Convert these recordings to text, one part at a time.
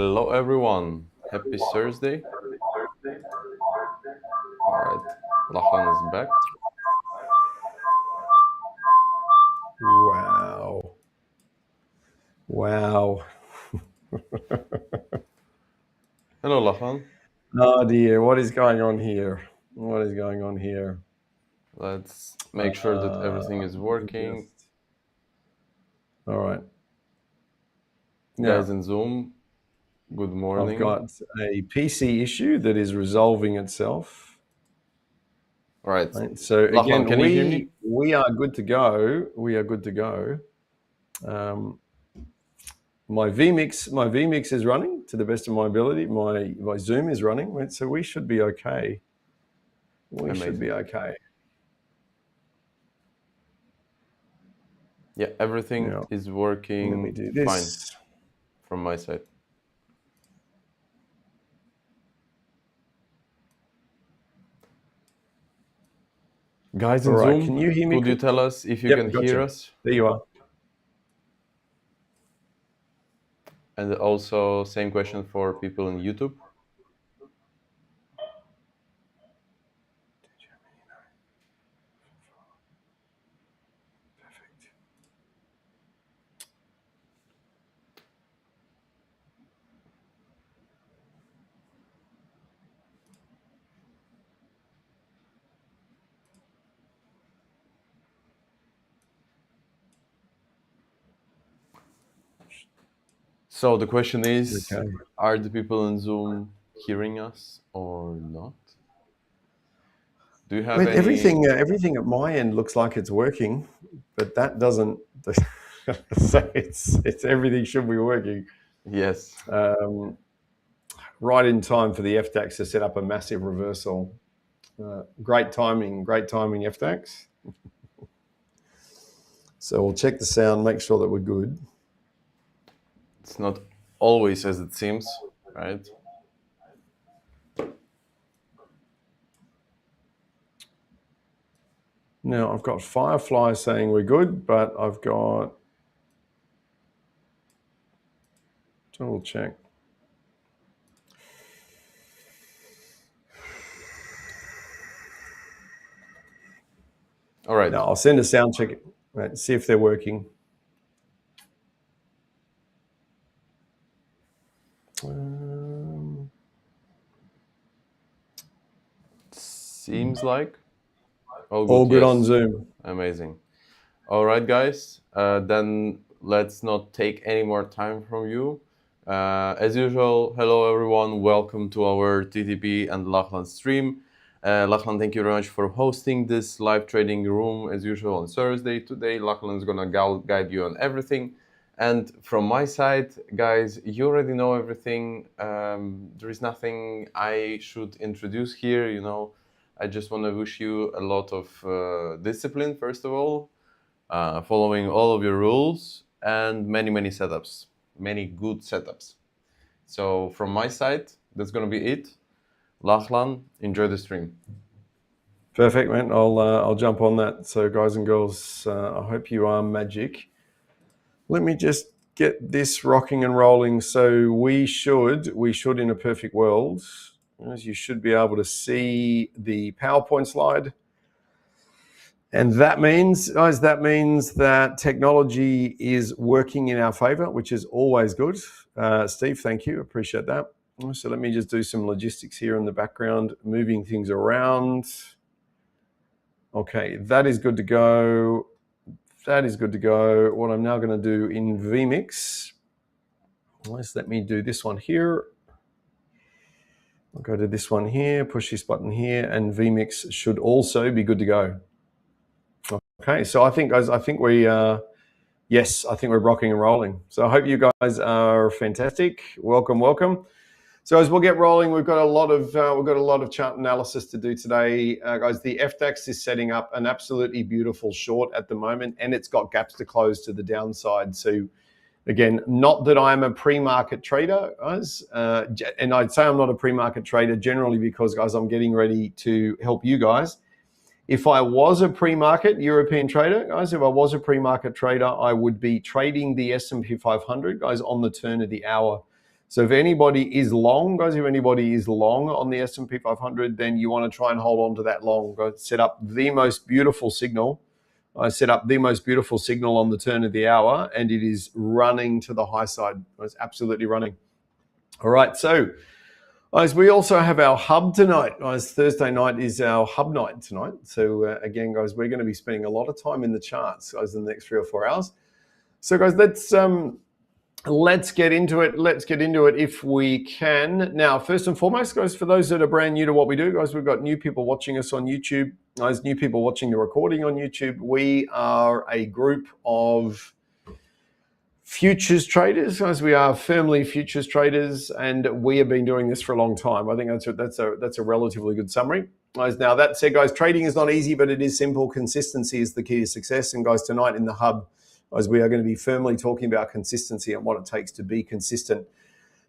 Hello everyone, happy Thursday. All right, Lachlan is back. Wow. Hello Lachlan. Oh dear, what is going on here? What is going on here? Let's make sure that everything is working. All right. Guys Now, in Zoom, good morning. I've got a PC issue that is resolving itself. All right. So Lachlan, again, can you hear me? we are good to go. We are good to go. My vmix is running to the best of my ability. My Zoom is running, so we should be okay. We Amazing. should be okay. Yeah, everything is working. Let me do this. Fine from my side. Guys in Zoom, can you hear me? Could you tell us if you can hear us? There you are. And also, same question for people in YouTube. Perfect. So the question is, Okay. are the people in Zoom hearing us or not? Do you have any... Everything at my end looks like it's working, but that doesn't. So it's everything should be working. Yes. Right in time for the FDAX to set up a massive reversal. Great timing, FDAX. So we'll check the sound, make sure that we're good. It's not always as it seems, right? Now I've got Firefly saying we're good, but I've got double check. All right. Now I'll send a sound check, right, see if they're working. Seems like all good yes. on Zoom. Amazing. All right, guys. Then let's not take any more time from you. As usual, hello everyone. Welcome to our TTP and Lachlan stream. Lachlan, thank you very much for hosting this live trading room as usual on Thursday. Today, Lachlan is gonna guide you on everything. And from my side, guys, you already know everything. There is nothing I should introduce here. You know, I just want to wish you a lot of discipline, first of all, following all of your rules, and many setups, many good setups. So from my side, that's gonna be it. Lachlan, enjoy the stream. Perfect, man. I'll jump on that. So guys and girls, I hope you are magic. Let me just get this rocking and rolling. So we should in a perfect world, as you should be able to see the PowerPoint slide. And that means, guys, that technology is working in our favor, which is always good. Steve, thank you. Appreciate that. So let me just do some logistics here in the background, moving things around. Okay, that is good to go. That is good to go. What I'm now going to do in vmix, let me do this one here. I'll go to this one here, push this button here, and vmix should also be good to go. Okay, so I think, guys, yes, I think we're rocking and rolling. So I hope you guys are fantastic. Welcome. So as we'll get rolling, we've got a lot of chart analysis to do today, guys. The FDAX is setting up an absolutely beautiful short at the moment, and it's got gaps to close to the downside. So again, not that I'm a pre-market trader, guys, and I'd say I'm not a pre-market trader generally because, guys, I'm getting ready to help you guys. If I was a pre-market European trader, guys, I would be trading the S&P 500, guys, on the turn of the hour. So if anybody is long, guys, if anybody is long on the S&P 500, then you want to try and hold on to that long. Go set up the most beautiful signal. I set up the most beautiful signal on the turn of the hour, and it is running to the high side. It's absolutely running. All right, so guys, we also have our hub tonight. Guys, Thursday night is our hub night tonight. So again, guys, we're going to be spending a lot of time in the charts, guys, in the next 3 or 4 hours. So guys, let's get into it. Let's get into it if we can. Now, first and foremost, guys, for those that are brand new to what we do, guys, we've got new people watching us on YouTube. Guys, new people watching the recording on YouTube. We are a group of futures traders, guys. We are firmly futures traders, and we have been doing this for a long time. I think that's a relatively good summary. Guys, now that said, guys, trading is not easy, but it is simple. Consistency is the key to success. And guys, tonight in the hub, guys, we are going to be firmly talking about consistency and what it takes to be consistent.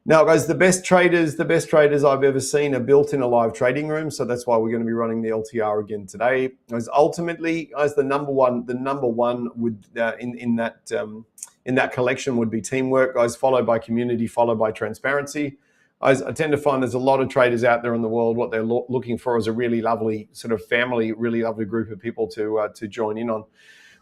Now, guys, the best traders I've ever seen are built in a live trading room. So that's why we're going to be running the LTR again today. Guys, ultimately, guys, the number one would in that collection would be teamwork, guys, followed by community, followed by transparency. I tend to find there's a lot of traders out there in the world. What they're looking for is a really lovely sort of family, really lovely group of people to join in on.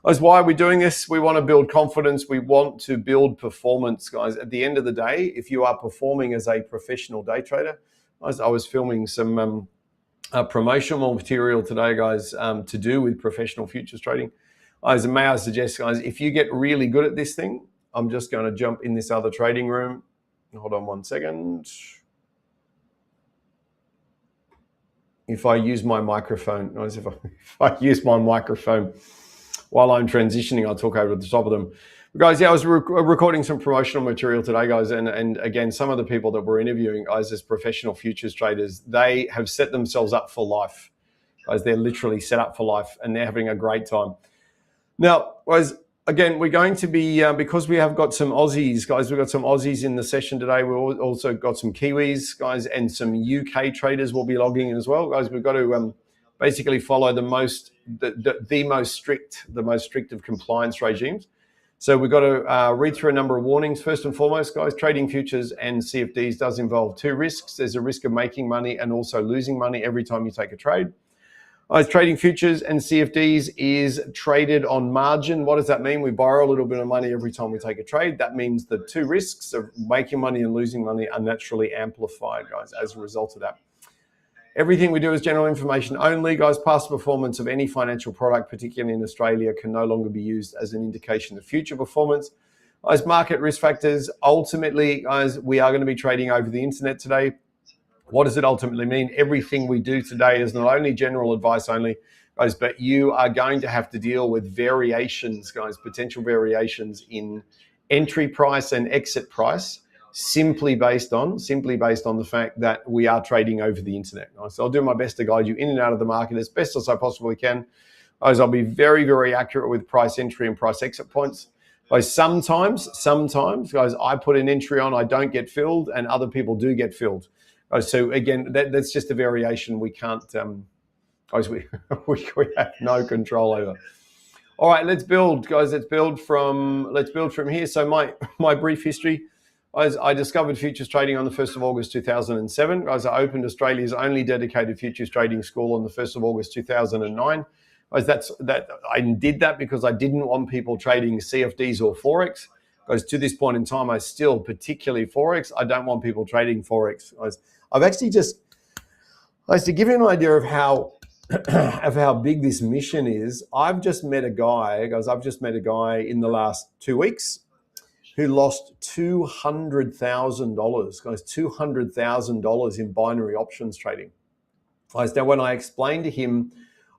Guys, why are we doing this? We want to build confidence. We want to build performance, guys. At the end of the day, if you are performing as a professional day trader, guys, I was filming some promotional material today, guys, to do with professional futures trading. Guys, and may I suggest, guys, if you get really good at this thing, I'm just going to jump in this other trading room. Hold on one second. If I use my microphone, guys, if I use my microphone while I'm transitioning, I'll talk over the top of them. But guys, yeah, I was recording some promotional material today, guys, and again, some of the people that we're interviewing, guys, as professional futures traders, they have set themselves up for life. Guys, they're literally set up for life, and they're having a great time. Now, guys, again, we're going to be, because we have got some Aussies, guys, we've got some Aussies in the session today. We've also got some Kiwis, guys, and some UK traders will be logging in as well. Guys, we've got to basically follow the most strict of compliance regimes. So we've got to read through a number of warnings. First and foremost, guys, trading futures and CFDs does involve two risks. There's a risk of making money and also losing money every time you take a trade. Trading futures and CFDs is traded on margin. What does that mean? We borrow a little bit of money every time we take a trade. That means the two risks of making money and losing money are naturally amplified, guys, as a result of that. Everything we do is general information only, guys. Past performance of any financial product, particularly in Australia, can no longer be used as an indication of future performance. As market risk factors, ultimately, guys, we are going to be trading over the internet today. What does it ultimately mean? Everything we do today is not only general advice only, guys, but you are going to have to deal with variations, guys, potential variations in entry price and exit price, simply based on the fact that we are trading over the internet. So I'll do my best to guide you in and out of the market as best as I possibly can. Guys, I'll be very, very accurate with price entry and price exit points. Guys, sometimes, guys, I put an entry on, I don't get filled, and other people do get filled. So again, that's just a variation we can't, guys, we have no control over. All right, let's build, guys. Let's build from here. So my brief history. Guys, I discovered futures trading on the 1st of August 2007. Guys, I opened Australia's only dedicated futures trading school on the 1st of August 2009. Guys, I did that because I didn't want people trading CFDs or Forex. Guys, to this point in time, I still, particularly Forex, I don't want people trading Forex. Guys, I've actually just, guys, to give you an idea of how big this mission is, I've just met a guy in the last 2 weeks who lost $200,000, guys, $200,000 in binary options trading. Guys, now when I explained to him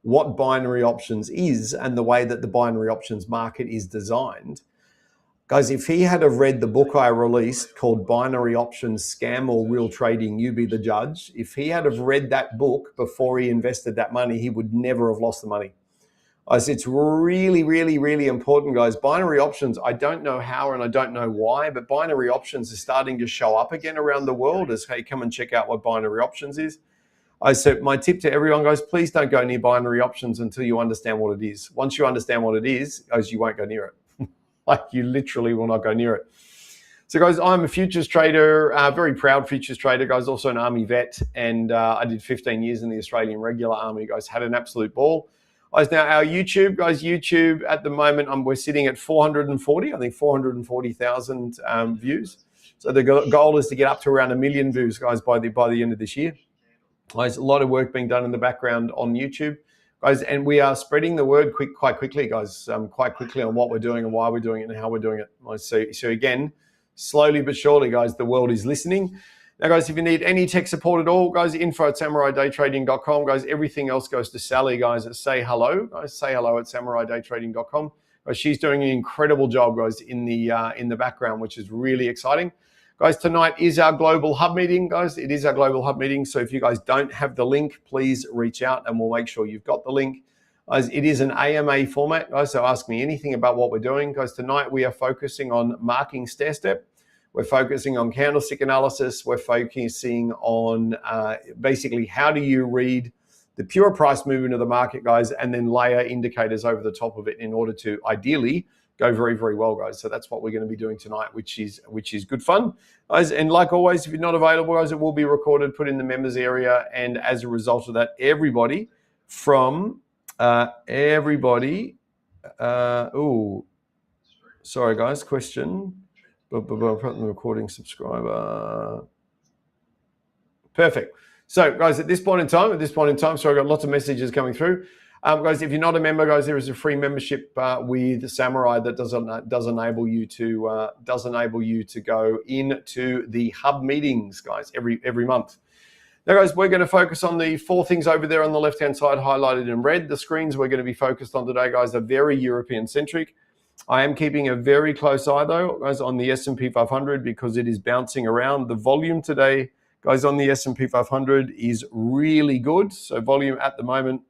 what binary options is and the way that the binary options market is designed, guys, if he had have read the book I released called Binary Options, Scam or Real Trading, You Be the Judge, if he had have read that book before he invested that money, he would never have lost the money. Guys, it's really, really, really important, guys. Binary options, I don't know how and I don't know why, but binary options are starting to show up again around the world as, hey, come and check out what binary options is. So my tip to everyone, guys, please don't go near binary options until you understand what it is. Once you understand what it is, guys, you won't go near it. Like, you literally will not go near it. So, guys, I'm a futures trader, very proud futures trader, guys, also an Army vet, and I did 15 years in the Australian Regular Army, guys, had an absolute ball. Guys, now our YouTube, guys, YouTube at the moment, we're sitting at 440, I think 440,000 views. So the goal is to get up to around 1 million views, guys, by the end of this year. Guys, a lot of work being done in the background on YouTube, guys, and we are spreading the word quite quickly, guys, quite quickly on what we're doing and why we're doing it and how we're doing it. So again, slowly but surely, guys, the world is listening. Now, guys, if you need any tech support at all, guys, info@samuraidaytrading.com. Guys, everything else goes to Sally, guys, at Say Hello. Guys, say hello at samuraidaytrading.com. Guys, she's doing an incredible job, guys, in the background, which is really exciting. Guys, tonight is our global hub meeting, guys. It is our global hub meeting. So if you guys don't have the link, please reach out and we'll make sure you've got the link. Guys, it is an AMA format, guys, so ask me anything about what we're doing. Guys, tonight we are focusing on marking stair step. We're focusing on candlestick analysis. We're focusing on basically how do you read the pure price movement of the market, guys, and then layer indicators over the top of it in order to ideally go very, very well, guys. So that's what we're going to be doing tonight, which is good fun, guys. And like always, if you're not available, guys, it will be recorded, put in the members area, and as a result of that, everybody from sorry, guys, question. Recording subscriber. Perfect. So, guys, at this point in time, so I've got lots of messages coming through. Guys, if you're not a member, guys, there is a free membership with Samurai that does enable you to go into the hub meetings, guys, every month. Now, guys, we're going to focus on the 4 things over there on the left-hand side highlighted in red. The screens we're going to be focused on today, guys, are very European-centric. I am keeping a very close eye, though, guys, on the S&P 500 because it is bouncing around. The volume today, guys, on the S&P 500 is really good. So volume at the moment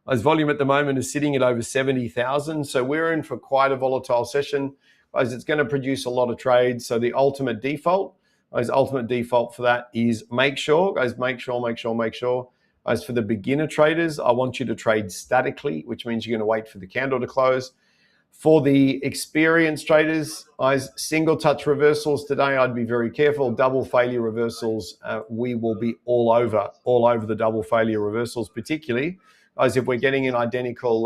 is sitting at over 70,000. So we're in for quite a volatile session. Guys, it's going to produce a lot of trades. So the ultimate default for that is make sure. Guys, for the beginner traders, I want you to trade statically, which means you're going to wait for the candle to close. For the experienced traders, guys, single touch reversals today, I'd be very careful. Double failure reversals, we will be all over the double failure reversals, particularly, guys, if we're getting an identical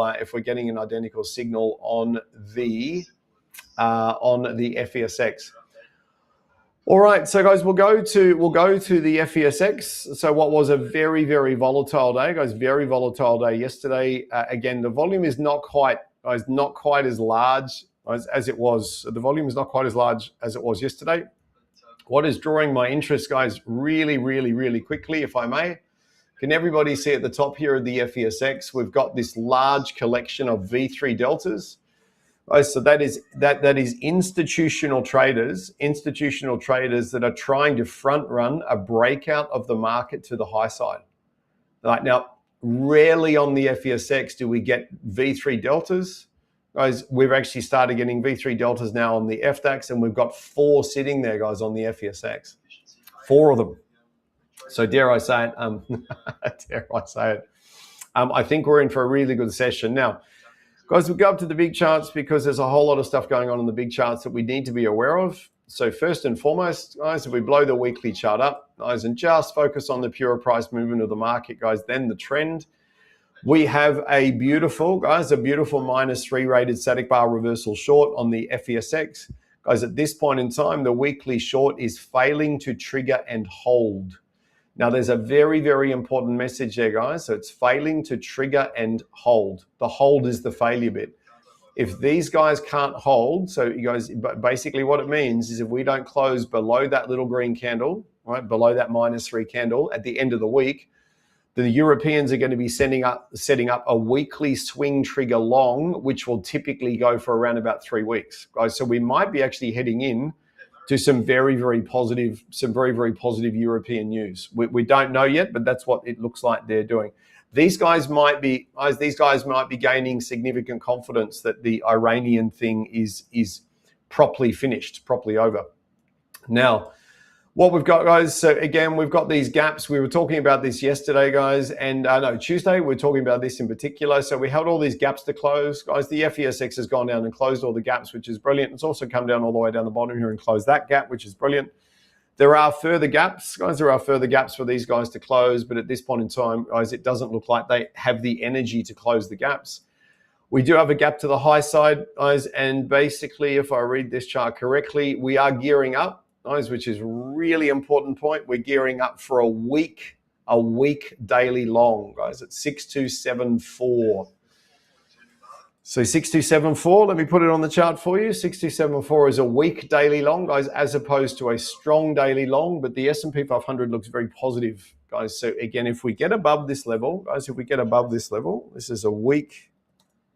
signal on the FESX. All right, so guys, we'll go to the FESX. So what was a very, very volatile day, guys, very volatile day yesterday. Again, the volume is not quite as large as it was. The volume is not quite as large as it was yesterday. What is drawing my interest, guys, really, really, really quickly, if I may? Can everybody see at the top here of the FESX, we've got this large collection of V3 deltas. So that is institutional traders that are trying to front run a breakout of the market to the high side. Right now, rarely on the FESX do we get V3 deltas. Guys, we've actually started getting V3 deltas now on the FDAX, and we've got 4 sitting there, guys, on the FESX. 4 of them. So dare I say it, I think we're in for a really good session. Now, guys, we'll go up to the big charts because there's a whole lot of stuff going on in the big charts that we need to be aware of. So first and foremost, guys, if we blow the weekly chart up, guys, and just focus on the pure price movement of the market, guys, then the trend, we have a beautiful -3 rated static bar reversal short on the FESX. Guys, at this point in time, the weekly short is failing to trigger and hold. Now, there's a very, very important message there, guys. So it's failing to trigger and hold. The hold is the failure bit. If these guys can't hold, so you guys, basically what it means is if we don't close below that little green candle, right, below that -3 candle at the end of the week, the Europeans are going to be setting up a weekly swing trigger long, which will typically go for around about 3 weeks, guys. So we might be actually heading in to some very, very positive European news. We don't know yet, but that's what it looks like they're doing. These guys might be gaining significant confidence that the Iranian thing is properly finished, properly over. Now, What we've got, guys, so again, we've got these gaps. We were talking about this yesterday, guys, and no, Tuesday, we're talking about this in particular. So we held all these gaps to close. Guys, the FESX has gone down and closed all the gaps, which is brilliant. It's also come down all the way down the bottom here and closed that gap, which is brilliant. There are further gaps, guys. There are further gaps for these guys to close, but at this point in time, guys, it doesn't look like they have the energy to close the gaps. We do have a gap to the high side, guys, and basically, if I read this chart correctly, we are gearing up, guys, which is really important point. We're gearing up for a week daily long, guys, at 6274. So 6274, let me put it on the chart for you. 6274 is a weak daily long, guys, as opposed to a strong daily long, but the S&P 500 looks very positive, guys. So again, if we get above this level, guys, if we get above this level, this is a weak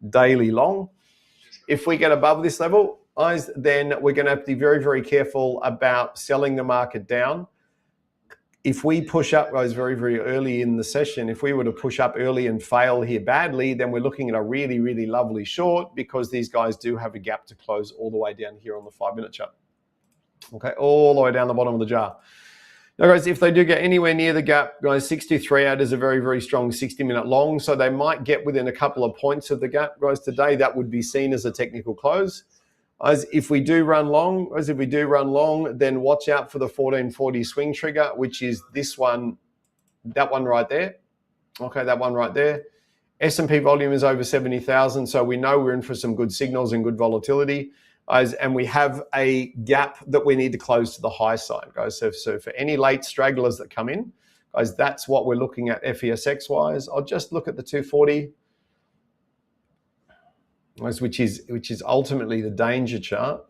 daily long. If we get above this level, guys, then we're going to have to be very, very careful about selling the market down. If we push up, guys, very, very early in the session, if we were to push up early and fail here badly, then we're looking at a really, really lovely short, because these guys do have a gap to close all the way down here on the 5-minute chart. Okay, all the way down the bottom of the jar. Now, guys, if they do get anywhere near the gap, guys, 63.8 is a very, very strong 60-minute long. So they might get within a couple of points of the gap, guys, today. That would be seen as a technical close. Guys, if we do run long, then watch out for the 1440 swing trigger, which is this one, that one right there. Okay, that one right there. S&P volume is over 70,000. So we know we're in for some good signals and good volatility. Guys, and we have a gap that we need to close to the high side, guys. So for any late stragglers that come in, guys, that's what we're looking at FESX wise. I'll just look at the 240, guys, which is ultimately the danger chart.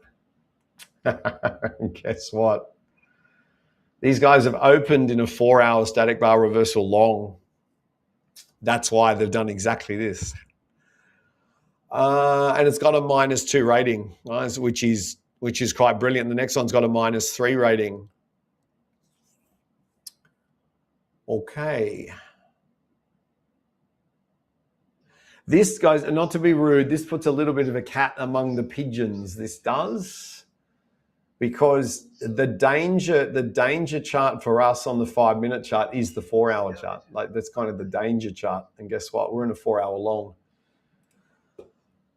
Guess what? These guys have opened in a 4-hour static bar reversal long. That's why they've done exactly this. And it's got a -2 rating, guys, which is quite brilliant. The next one's got a -3 rating. Okay. This, guys, and not to be rude, this puts a little bit of a cat among the pigeons. This does, because the danger chart for us on the 5-minute chart is the 4-hour chart. Like, that's kind of the danger chart. And guess what? We're in a 4-hour long.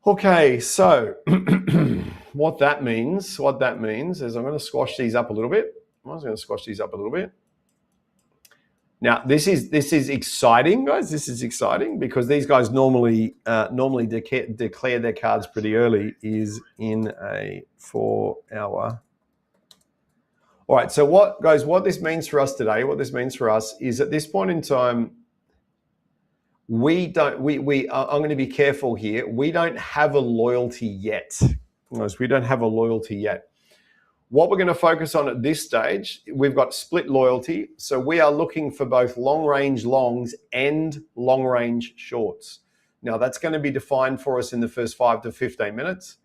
Okay, so what that means is I'm going to squash these up a little bit. Now, this is exciting, guys. This is exciting because these guys normally declare their cards pretty early. Is in a 4-hour. All right. So what this means for us today? What this means for us is at this point in time, I'm going to be careful here. We don't have a loyalty yet. Guys, we don't have a loyalty yet. What we're going to focus on at this stage, we've got split loyalty. So we are looking for both long-range longs and long-range shorts. Now, that's going to be defined for us in the first 5 to 15 minutes.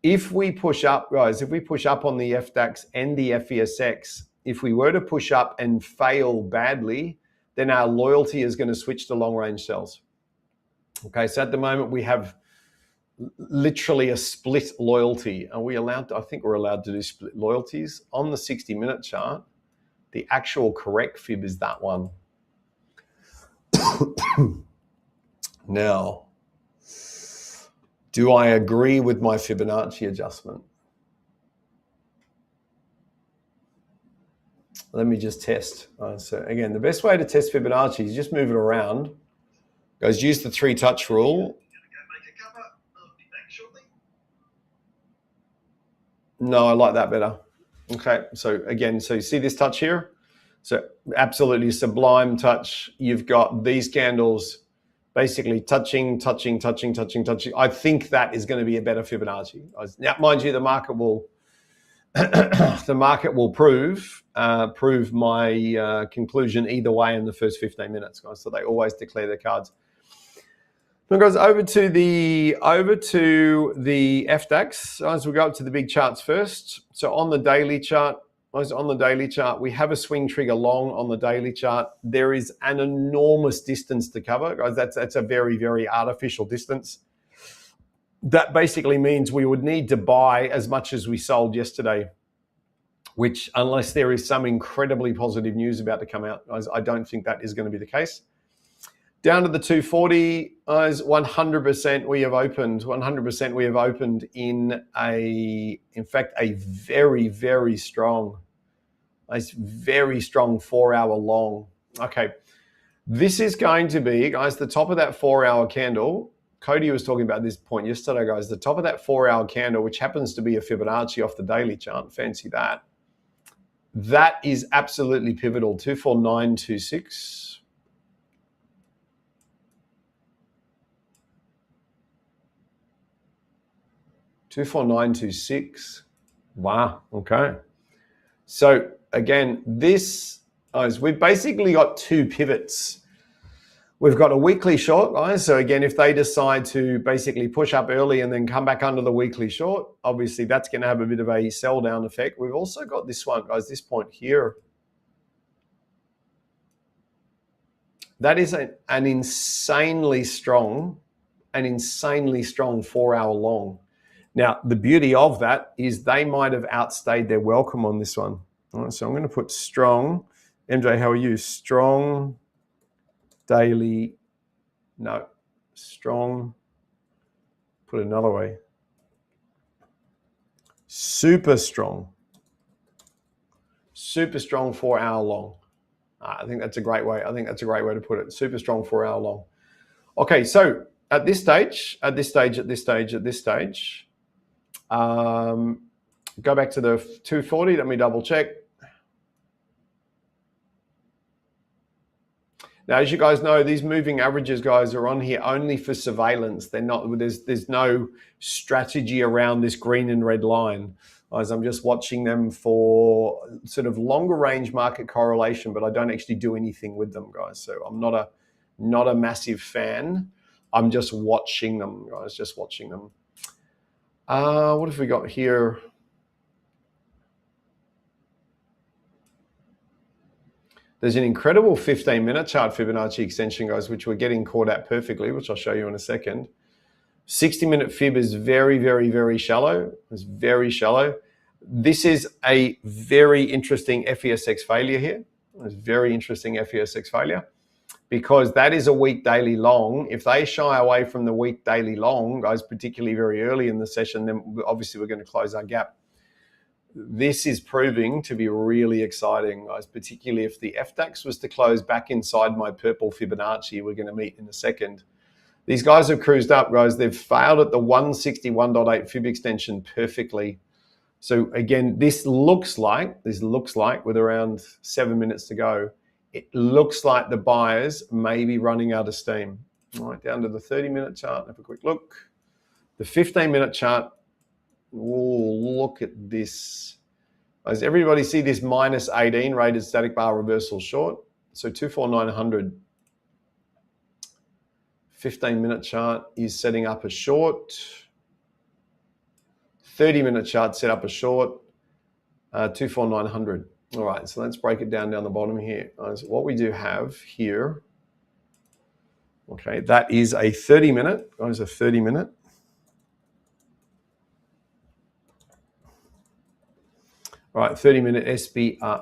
If we push up, guys, if we push up on the FDAX and the FESX, if we were to push up and fail badly, then our loyalty is going to switch to long-range sells. Okay, so at the moment we have literally a split loyalty. Are we allowed to? I think we're allowed to do split loyalties. On the 60-minute chart, the actual correct fib is that one. Now, do I agree with my Fibonacci adjustment? Let me just test. So again, the best way to test Fibonacci is just move it around. Guys, use the 3-touch rule. No, I like that better. Okay, so again, so you see this touch here? So absolutely sublime touch. You've got these candles basically touching. I think that is going to be a better Fibonacci. Now, mind you, the market will prove my conclusion either way in the first 15 minutes, guys. So they always declare their cards. Now, guys, over to the FDAX. As we go up to the big charts first. So on the daily chart, we have a swing trigger long on the daily chart. There is an enormous distance to cover, guys. That's a very, very artificial distance. That basically means we would need to buy as much as we sold yesterday. which unless there is some incredibly positive news about to come out, I don't think that is going to be the case. Down to the 240, 100% we have opened. 100% we have opened in fact, a very, very strong 4-hour long. Okay, this is going to be, guys, the top of that 4-hour candle. Cody was talking about this point yesterday, guys. The top of that 4-hour candle, which happens to be a Fibonacci off the daily chart, fancy that. That is absolutely pivotal. 24926. 24926. Wow. Okay. So again, this is, we've basically got two pivots. We've got a weekly short, guys. So again, if they decide to basically push up early and then come back under the weekly short, obviously that's going to have a bit of a sell down effect. We've also got this one, guys, this point here. That is an insanely strong 4-hour long. Now, the beauty of that is they might have outstayed their welcome on this one. All right, so I'm going to put strong. MJ, how are you? Strong daily. No, strong. Put it another way. Super strong 4-hour long. I think that's a great way. I think that's a great way to put it. Super strong 4-hour long. Okay, so at this stage, go back to the 240. Let me double check. Now, as you guys know, these moving averages, guys, are on here only for surveillance. They're not. There's no strategy around this green and red line. Guys, I'm just watching them for sort of longer range market correlation, but I don't actually do anything with them, guys. So I'm not a massive fan. I'm just watching them, guys. Just watching them. What have we got here? There's an incredible 15-minute chart Fibonacci extension, guys, which we're getting caught at perfectly, which I'll show you in a second. 60-minute fib is very, very, very shallow. It's very shallow. This is a very interesting FESX failure here. It's very interesting FESX failure because that is a week daily long. If they shy away from the week daily long, guys, particularly very early in the session, then obviously we're going to close our gap. This is proving to be really exciting, guys, particularly if the FDAX was to close back inside my purple Fibonacci we're going to meet in a second. These guys have cruised up, guys. They've failed at the 161.8 fib extension perfectly. So again, this looks like with around 7 minutes to go, it looks like the buyers may be running out of steam. All right, down to the 30-minute chart. Have a quick look. The 15-minute chart. Oh, look at this. Does everybody see this minus 18 rated static bar reversal short? So 24900. 15-minute chart is setting up a short. 30-minute chart set up a short. 24900. All right, so let's break it down the bottom here. So what we do have here, okay, that is a 30-minute. Guys, a 30-minute. All right, 30-minute SBR,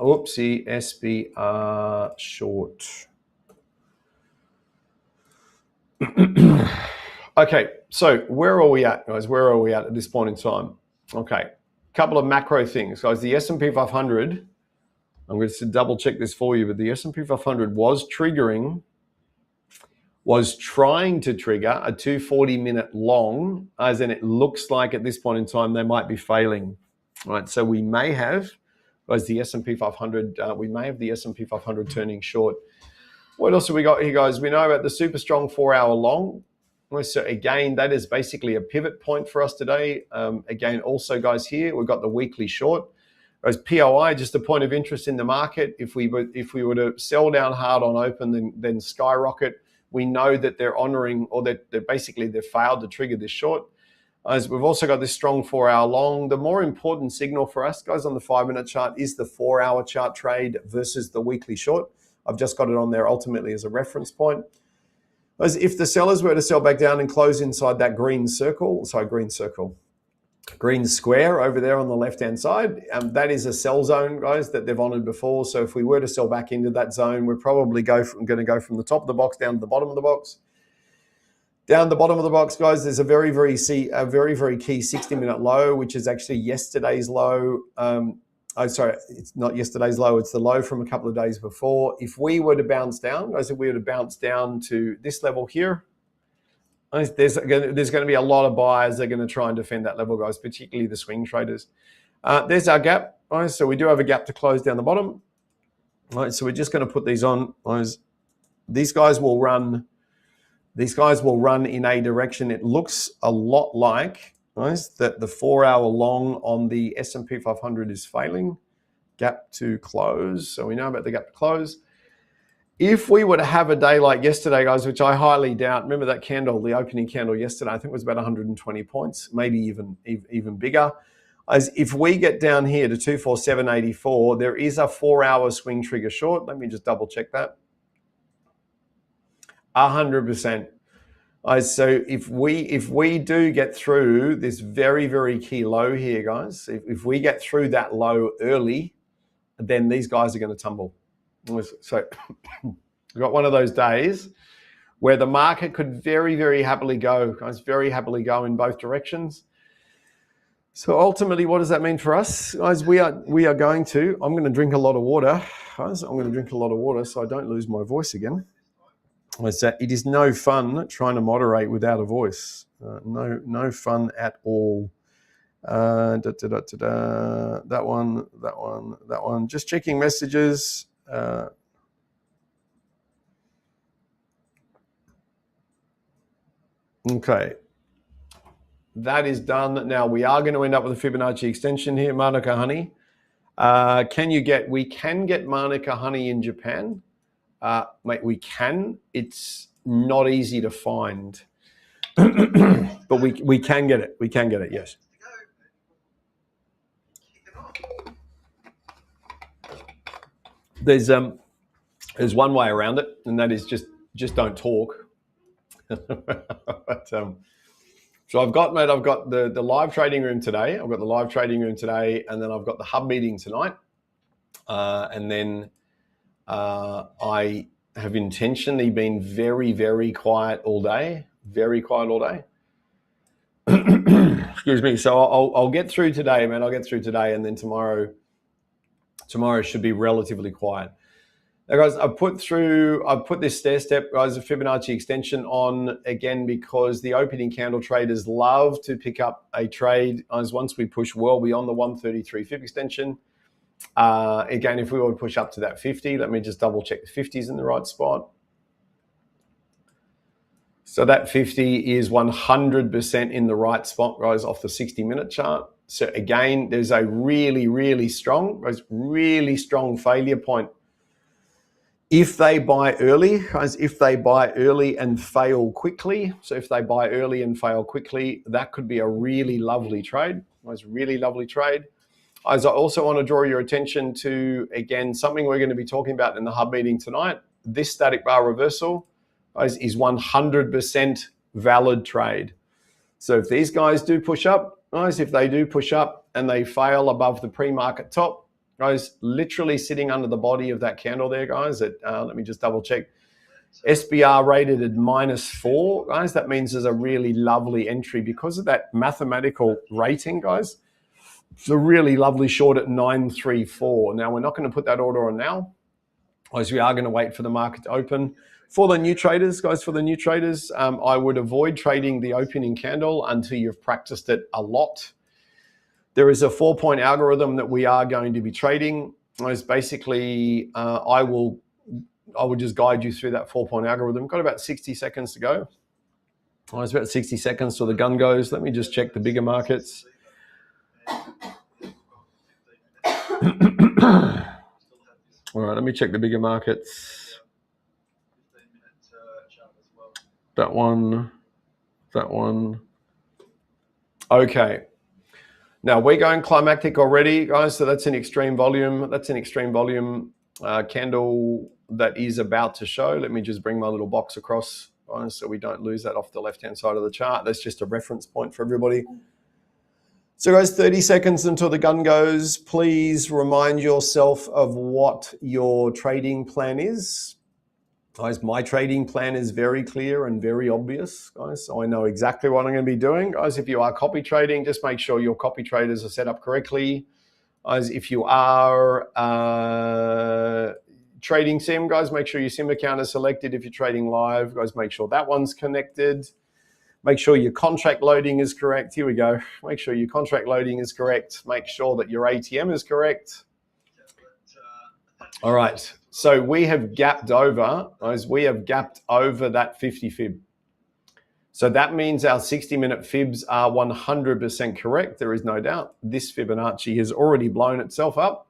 SBR short. Okay, so where are we at, guys? Where are we at this point in time? Okay, couple of macro things, guys. The S&P 500, I'm going to double check this for you, but the S&P 500 was trying to trigger a 240-minute long, as in it looks like at this point in time they might be failing. All right, so we may have, guys, the S&P 500, we may have the S&P 500 turning short. What else have we got here, guys? We know about the super strong 4-hour long. So again, that is basically a pivot point for us today. Again, also, guys, here we've got the weekly short. As POI, just a point of interest in the market. If we were to sell down hard on open, then skyrocket. We know that they're honoring, or that they've failed to trigger this short. As we've also got this strong 4-hour long. The more important signal for us, guys, on the 5-minute chart is the 4-hour chart trade versus the weekly short. I've just got it on there ultimately as a reference point. As if the sellers were to sell back down and close inside that green circle, green square over there on the left-hand side. That is a sell zone, guys, that they've honored before. So if we were to sell back into that zone, we're probably going to go from the top of the box down to the bottom of the box. Down the bottom of the box, guys, there's a very, very key 60-minute low, which is actually yesterday's low. It's not yesterday's low. It's the low from a couple of days before. If we were to bounce down, guys, if we were to bounce down to this level here, there's going to be a lot of buyers that are going to try and defend that level, guys, particularly the swing traders. There's our gap, guys. So we do have a gap to close down the bottom. All right, so we're just going to put these on, guys. These guys will run in a direction. It looks a lot like, guys, that the 4-hour long on the S&P 500 is failing. Gap to close. So we know about the gap to close. If we were to have a day like yesterday, guys, which I highly doubt, remember that candle, the opening candle yesterday, I think it was about 120 points, maybe even bigger. As if we get down here to 247.84, there is a 4-hour swing trigger short. Let me just double check that. 100%. So if we do get through this very, very key low here, guys, if we get through that low early, then these guys are going to tumble. So we've got one of those days where the market could very, very happily go, guys, very happily go in both directions. So ultimately, what does that mean for us? Guys, I'm going to drink a lot of water. Guys, I'm going to drink a lot of water so I don't lose my voice again. It is no fun trying to moderate without a voice. No fun at all. That one. Just checking messages. Okay. That is done. Now we are going to end up with a Fibonacci extension here, Manuka honey. We can get Manuka honey in Japan. Mate, we can. It's not easy to find. But we can get it. We can get it, yes. There's one way around it, and that is just don't talk. But, so I've got the live trading room today. I've got the live trading room today, and then I've got the hub meeting tonight. And then I have intentionally been very, very quiet all day. Very quiet all day. Excuse me. So I'll get through today, man. I'll get through today, and then tomorrow should be relatively quiet. Now, guys, I've put this stair step, guys, a Fibonacci extension on again because the opening candle traders love to pick up a trade as once we push well beyond the 133 Fib extension. Again, if we were to push up to that 50, let me just double check the 50 is in the right spot. So that 50 is 100% in the right spot, guys, off the 60-minute chart. So again, there's a really, really strong failure point. If they buy early, guys, and fail quickly, so if they buy early and fail quickly, that could be a really lovely trade. Guys, really lovely trade. As I also want to draw your attention to, again, something we're going to be talking about in the hub meeting tonight. This static bar reversal, guys, is 100% valid trade. So if these guys do push up, guys, if they do push up and they fail above the pre-market top, guys, literally sitting under the body of that candle there, guys, let me just double check. SBR rated at -4, guys. That means there's a really lovely entry because of that mathematical rating, guys. It's a really lovely short at 934. Now, we're not going to put that order on now, as we are going to wait for the market to open. For the new traders, guys, I would avoid trading the opening candle until you've practiced it a lot. There is a 4-point algorithm that we are going to be trading. It's basically, I will just guide you through that 4-point algorithm. Got about 60 seconds to go. It's about 60 seconds till the gun goes. Let me just check the bigger markets. All right, let me check the bigger markets. That one. Okay. Now we're going climactic already, guys. So that's an extreme volume. Candle that is about to show. Let me just bring my little box across, guys, so we don't lose that off the left-hand side of the chart. That's just a reference point for everybody. So guys, 30 seconds until the gun goes. Please remind yourself of what your trading plan is. Guys, my trading plan is very clear and very obvious, guys. So I know exactly what I'm going to be doing. Guys, if you are copy trading, just make sure your copy traders are set up correctly. Guys, if you are trading sim, guys, make sure your sim account is selected. If you're trading live, guys, make sure that one's connected. Make sure your contract loading is correct. Here we go. Make sure your contract loading is correct. Make sure that your ATM is correct. All right. So we have gapped over, guys, we have gapped over that 50 fib. So that means our 60-minute fibs are 100% correct. There is no doubt. This Fibonacci has already blown itself up.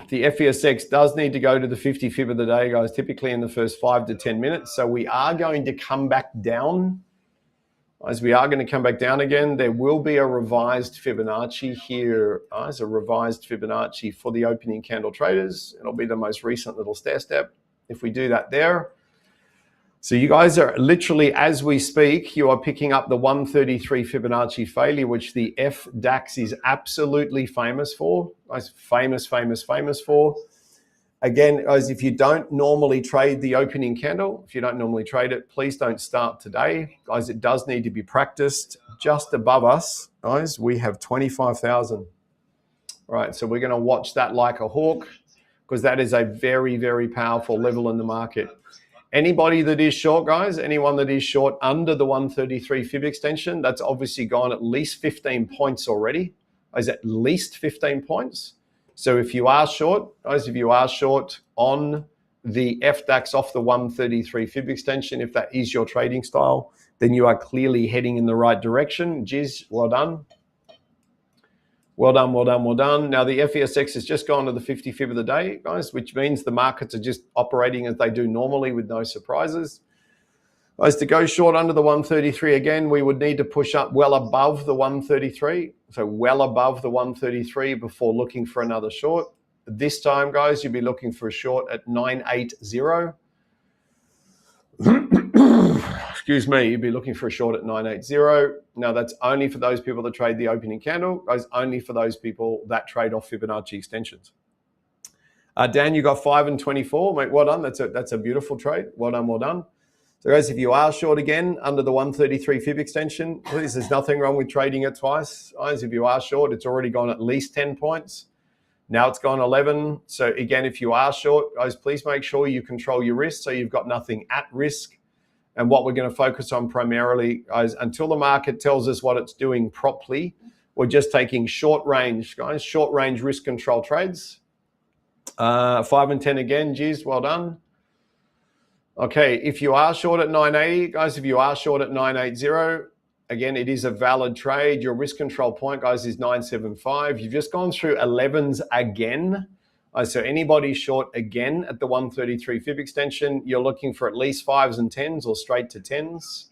The FESX does need to go to the 50 fib of the day, guys, typically in the first 5 to 10 minutes. So we are going to come back down. As we are going to come back down again, there will be a revised Fibonacci here, as a revised Fibonacci for the opening candle traders. It'll be the most recent little stair step. If we do that there, so you guys are literally, as we speak, you are picking up the 133 Fibonacci failure, which the FDAX is absolutely famous for. Guys, famous for. Again, guys, if you don't normally trade the opening candle, if you don't normally trade it, please don't start today. Guys, it does need to be practiced. Just above us, guys, we have 25,000. All right, so we're going to watch that like a hawk because that is a very, very powerful level in the market. Anybody that is short, guys, anyone that is short under the 133 fib extension, that's obviously gone at least 15 points already. Is at least 15 points. So if you are short, guys, if you are short on the FDAX off the 133 fib extension, if that is your trading style, then you are clearly heading in the right direction. Giz, well done. Well done, well done, well done. Now the FESX has just gone to the 50 fib of the day, guys, which means the markets are just operating as they do normally with no surprises. Guys, to go short under the 133 again, we would need to push up well above the 133. So well above the 133 before looking for another short. This time, guys, you'd be looking for a short at 980. Excuse me, you'd be looking for a short at 980. Now, that's only for those people that trade the opening candle. Guys, only for those people that trade off Fibonacci extensions. Dan, you got 5 and 24. Mate, well done. That's a beautiful trade. Well done, well done. So guys, if you are short again under the 133 fib extension, please, there's nothing wrong with trading it twice. Guys, if you are short, it's already gone at least 10 points. Now it's gone 11. So again, if you are short, guys, please make sure you control your risk so you've got nothing at risk. And what we're going to focus on primarily, guys, until the market tells us what it's doing properly, we're just taking short range, guys, short range risk control trades. 5 and 10 again, geez, well done. Okay, if you are short at 980, guys, if you are short at 980, again, it is a valid trade. Your risk control point, guys, is 975. You've just gone through 11s again. So anybody short again at the 133 fib extension, you're looking for at least 5s and 10s or straight to 10s.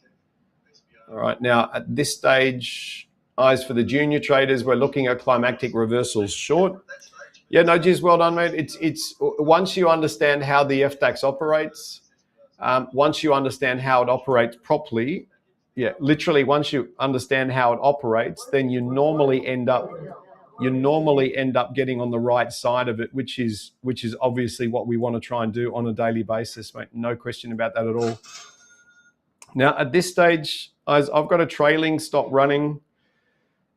All right, now at this stage, guys, for the junior traders, we're looking at climactic reversals short. Yeah, no, geez, well done, mate. It's once you understand how the FDAX operates, once you understand how it operates properly, yeah, literally once you understand how it operates, then you normally end up getting on the right side of it, which is obviously what we want to try and do on a daily basis, mate. No question about that at all. Now at this stage, guys, I've got a trailing stop running,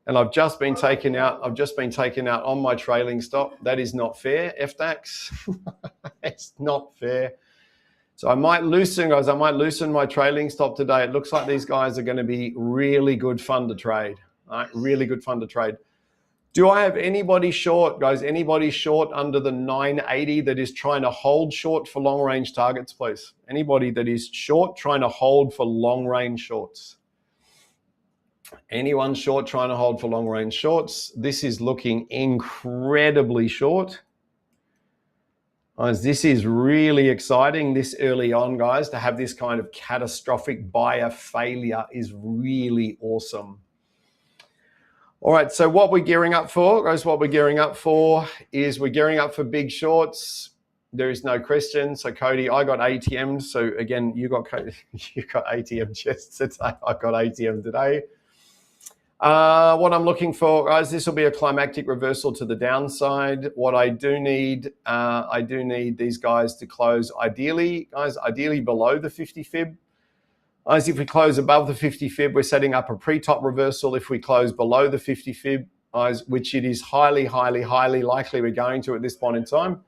and I've just been taken out on my trailing stop. That is not fair, FDAX. It's not fair. So I might loosen, guys. I might loosen my trailing stop today. It looks like these guys are going to be really good fun to trade. All right, really good fun to trade. Do I have anybody short, guys? Anybody short under the 980 that is trying to hold short for long range targets, please? Anybody that is short trying to hold for long range shorts? Anyone short trying to hold for long range shorts? This is looking incredibly short. Guys, this is really exciting this early on, guys. To have this kind of catastrophic buyer failure is really awesome. All right, so what we're gearing up for, guys, what we're gearing up for is we're gearing up for big shorts. There is no question. So Cody, I got ATM. So again, you got ATM just today. I got ATM today. What I'm looking for, guys, this will be a climactic reversal to the downside. What I do need these guys to close ideally below the 50 fib. Guys, if we close above the 50 fib, we're setting up a pre-top reversal. If we close below the 50 fib, guys, which it is highly likely we're going to at this point in time,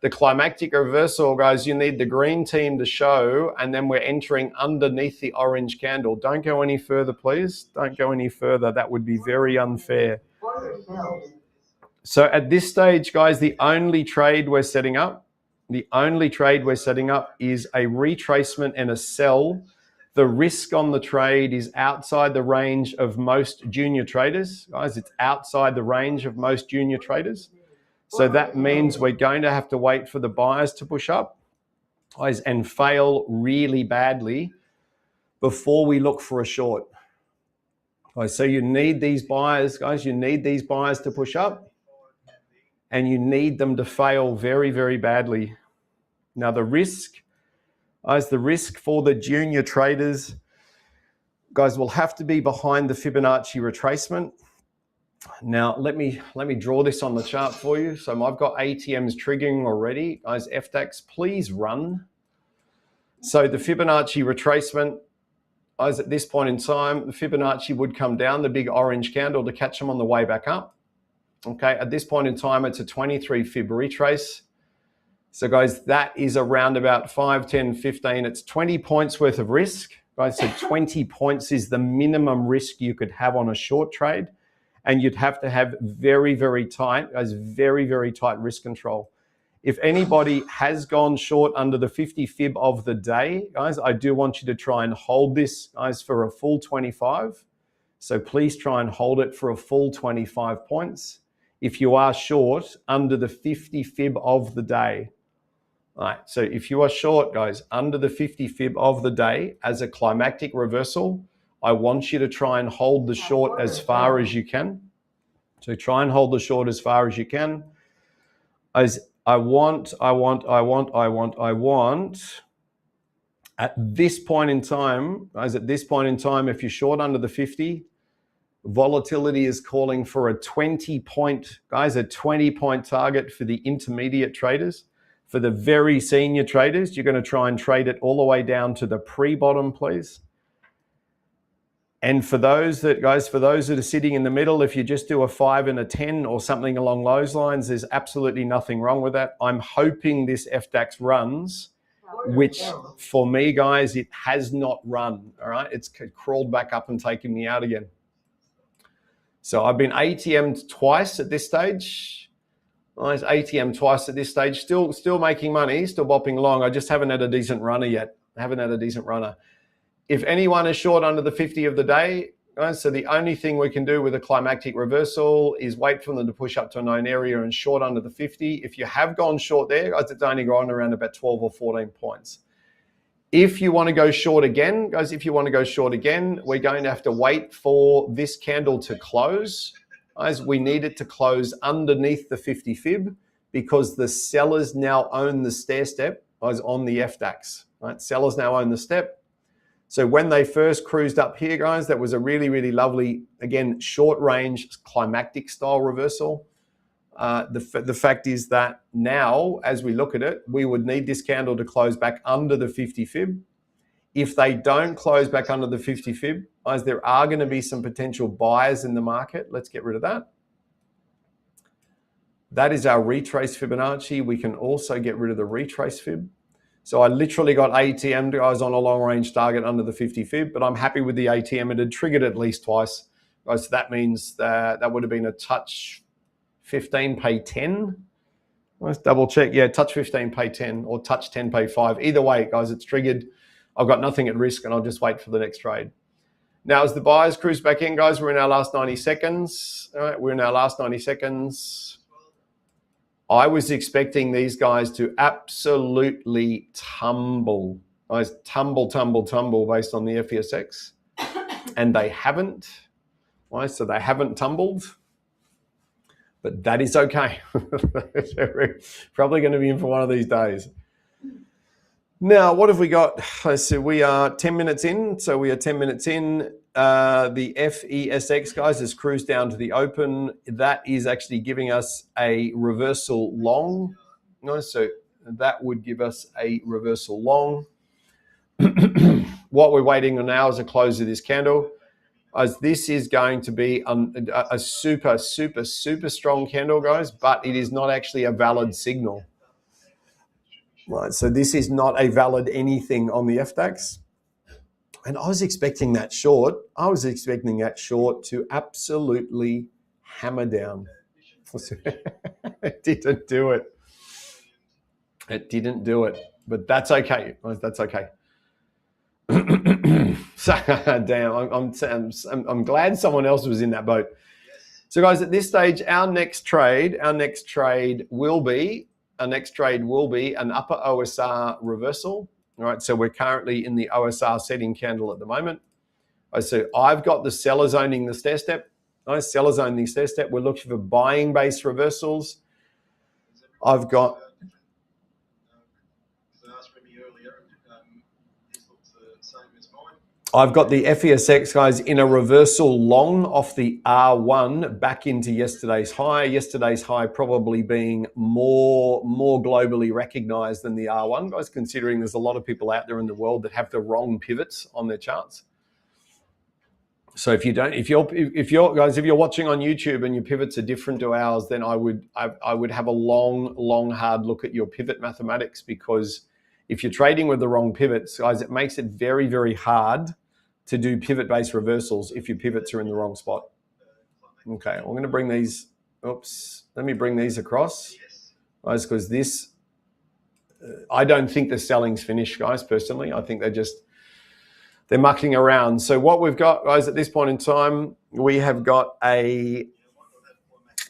the climactic reversal, guys, you need the green team to show, and then we're entering underneath the orange candle. Don't go any further, please. Don't go any further. That would be very unfair. So at this stage, guys, the only trade we're setting up is a retracement and a sell. The risk on the trade is outside the range of most junior traders. Guys, it's outside the range of most junior traders. So that means we're going to have to wait for the buyers to push up, guys, and fail really badly before we look for a short. Guys, so you need these buyers, guys, to push up, and you need them to fail very badly. Now the risk, guys, for the junior traders, guys, will have to be behind the Fibonacci retracement. Now, let me draw this on the chart for you. So I've got ATMs triggering already. Guys, FDAX, please run. So the Fibonacci retracement, guys, at this point in time, the Fibonacci would come down, the big orange candle, to catch them on the way back up. Okay, at this point in time, it's a 23 fib retrace. So guys, that is around about 5, 10, 15. It's 20 points worth of risk. Guys, so 20 points is the minimum risk you could have on a short trade. And you'd have to have very tight risk control. If anybody has gone short under the 50 fib of the day, guys, I do want you to try and hold this, guys, for a full 25. So please try and hold it for a full 25 points if you are short under the 50 fib of the day. All right, so if you are short, guys, under the 50 fib of the day as a climactic reversal, I want you to try and hold the short as far as you can. So try and hold the short as far as you can. As I want, at this point in time, guys, if you're short under the 50, volatility is calling for a 20-point, guys, a 20-point target for the intermediate traders. For the very senior traders, you're going to try and trade it all the way down to the pre-bottom, please. And for those that are sitting in the middle, if you just do a 5 and a 10 or something along those lines, there's absolutely nothing wrong with that. I'm hoping this FDAX runs, which for me, guys, it has not run. All right, it's crawled back up and taken me out again. So I've been ATM'd twice at this stage. Nice, ATM twice at this stage. Still making money, still bopping along. I just haven't had a decent runner yet. If anyone is short under the 50 of the day, guys, so the only thing we can do with a climactic reversal is wait for them to push up to a known area and short under the 50. If you have gone short there, guys, it's only gone around about 12 or 14 points. If you want to go short again, guys, we're going to have to wait for this candle to close. Guys, we need it to close underneath the 50 fib because the sellers now own the stair step, guys, on the FDAX. Right? Sellers now own the step. So when they first cruised up here, guys, that was a really lovely, again, short range climactic style reversal. The fact is that now, as we look at it, we would need this candle to close back under the 50 fib. If they don't close back under the 50 fib, guys, there are going to be some potential buyers in the market. Let's get rid of that. That is our retrace Fibonacci. We can also get rid of the retrace fib. So I literally got ATM, guys, on a long range target under the 50 fib, but I'm happy with the ATM. It had triggered at least twice. Guys, so that means that would have been a touch 15, pay 10. Let's double check. Yeah, touch 15, pay 10, or touch 10, pay 5. Either way, guys, it's triggered. I've got nothing at risk, and I'll just wait for the next trade. Now, as the buyers cruise back in, guys, we're in our last 90 seconds. All right, we're in our last 90 seconds. I was expecting these guys to absolutely tumble. Guys, tumble based on the FESX. And they haven't. Right, so they haven't tumbled. But that is okay. Probably going to be in for one of these days. Now, what have we got? So we are 10 minutes in. the FESX, guys, has cruised down to the open. That is actually giving us a reversal long. So that would give us a reversal long. What we're waiting on now is a close of this candle. As this is going to be a super, super, super strong candle, guys, but it is not actually a valid signal. Right, so this is not a valid anything on the FDAX. And I was expecting that short. I was expecting that short to absolutely hammer down. It didn't do it. It didn't do it, but that's okay. That's okay. So, damn, I'm glad someone else was in that boat. So, guys, at this stage, our next trade will be an upper OSR reversal. All right, so we're currently in the OSR setting candle at the moment. So I've got the sellers owning the stair step. Nice, sellers owning the stair step. We're looking for buying base reversals. I've got the FESX, guys, in a reversal long off the R1 back into yesterday's high. Yesterday's high probably being more globally recognized than the R1, guys, considering there's a lot of people out there in the world that have the wrong pivots on their charts. So if you're watching on YouTube and your pivots are different to ours, then I would have a long hard look at your pivot mathematics, because if you're trading with the wrong pivots, guys, it makes it very, very hard to do pivot-based reversals if your pivots are in the wrong spot. Okay, I'm going to bring these. Oops, let me bring these across, guys, because this. I don't think the selling's finished, guys. Personally, I think they're mucking around. So what we've got, guys, at this point in time, we've got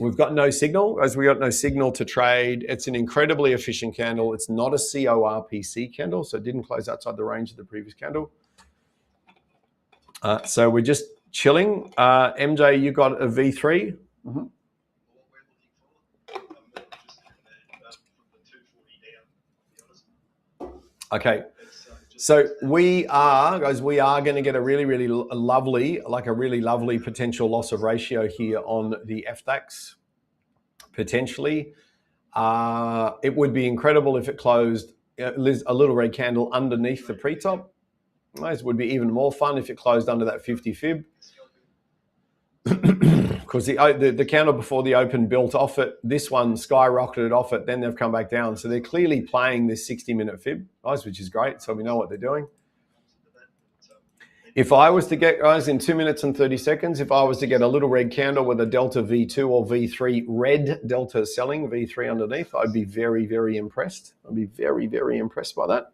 no signal, guys. We got no signal to trade. It's an incredibly efficient candle. It's not a CORPC candle, so it didn't close outside the range of the previous candle. So we're just chilling. MJ, you got a V3? Mm-hmm. Okay. So we are going to get a really lovely potential loss of ratio here on the FDAX, potentially. It would be incredible if it closed a little red candle underneath the pre-top. It would be even more fun if it closed under that 50 fib. Because the candle before the open built off it. This one skyrocketed off it. Then they've come back down. So they're clearly playing this 60-minute fib, guys, which is great. So we know what they're doing. If I was to get, guys, in 2 minutes and 30 seconds, if I was to get a little red candle with a delta V2 or V3, red delta selling, V3 underneath, I'd be very, very impressed. I'd be very, very impressed by that.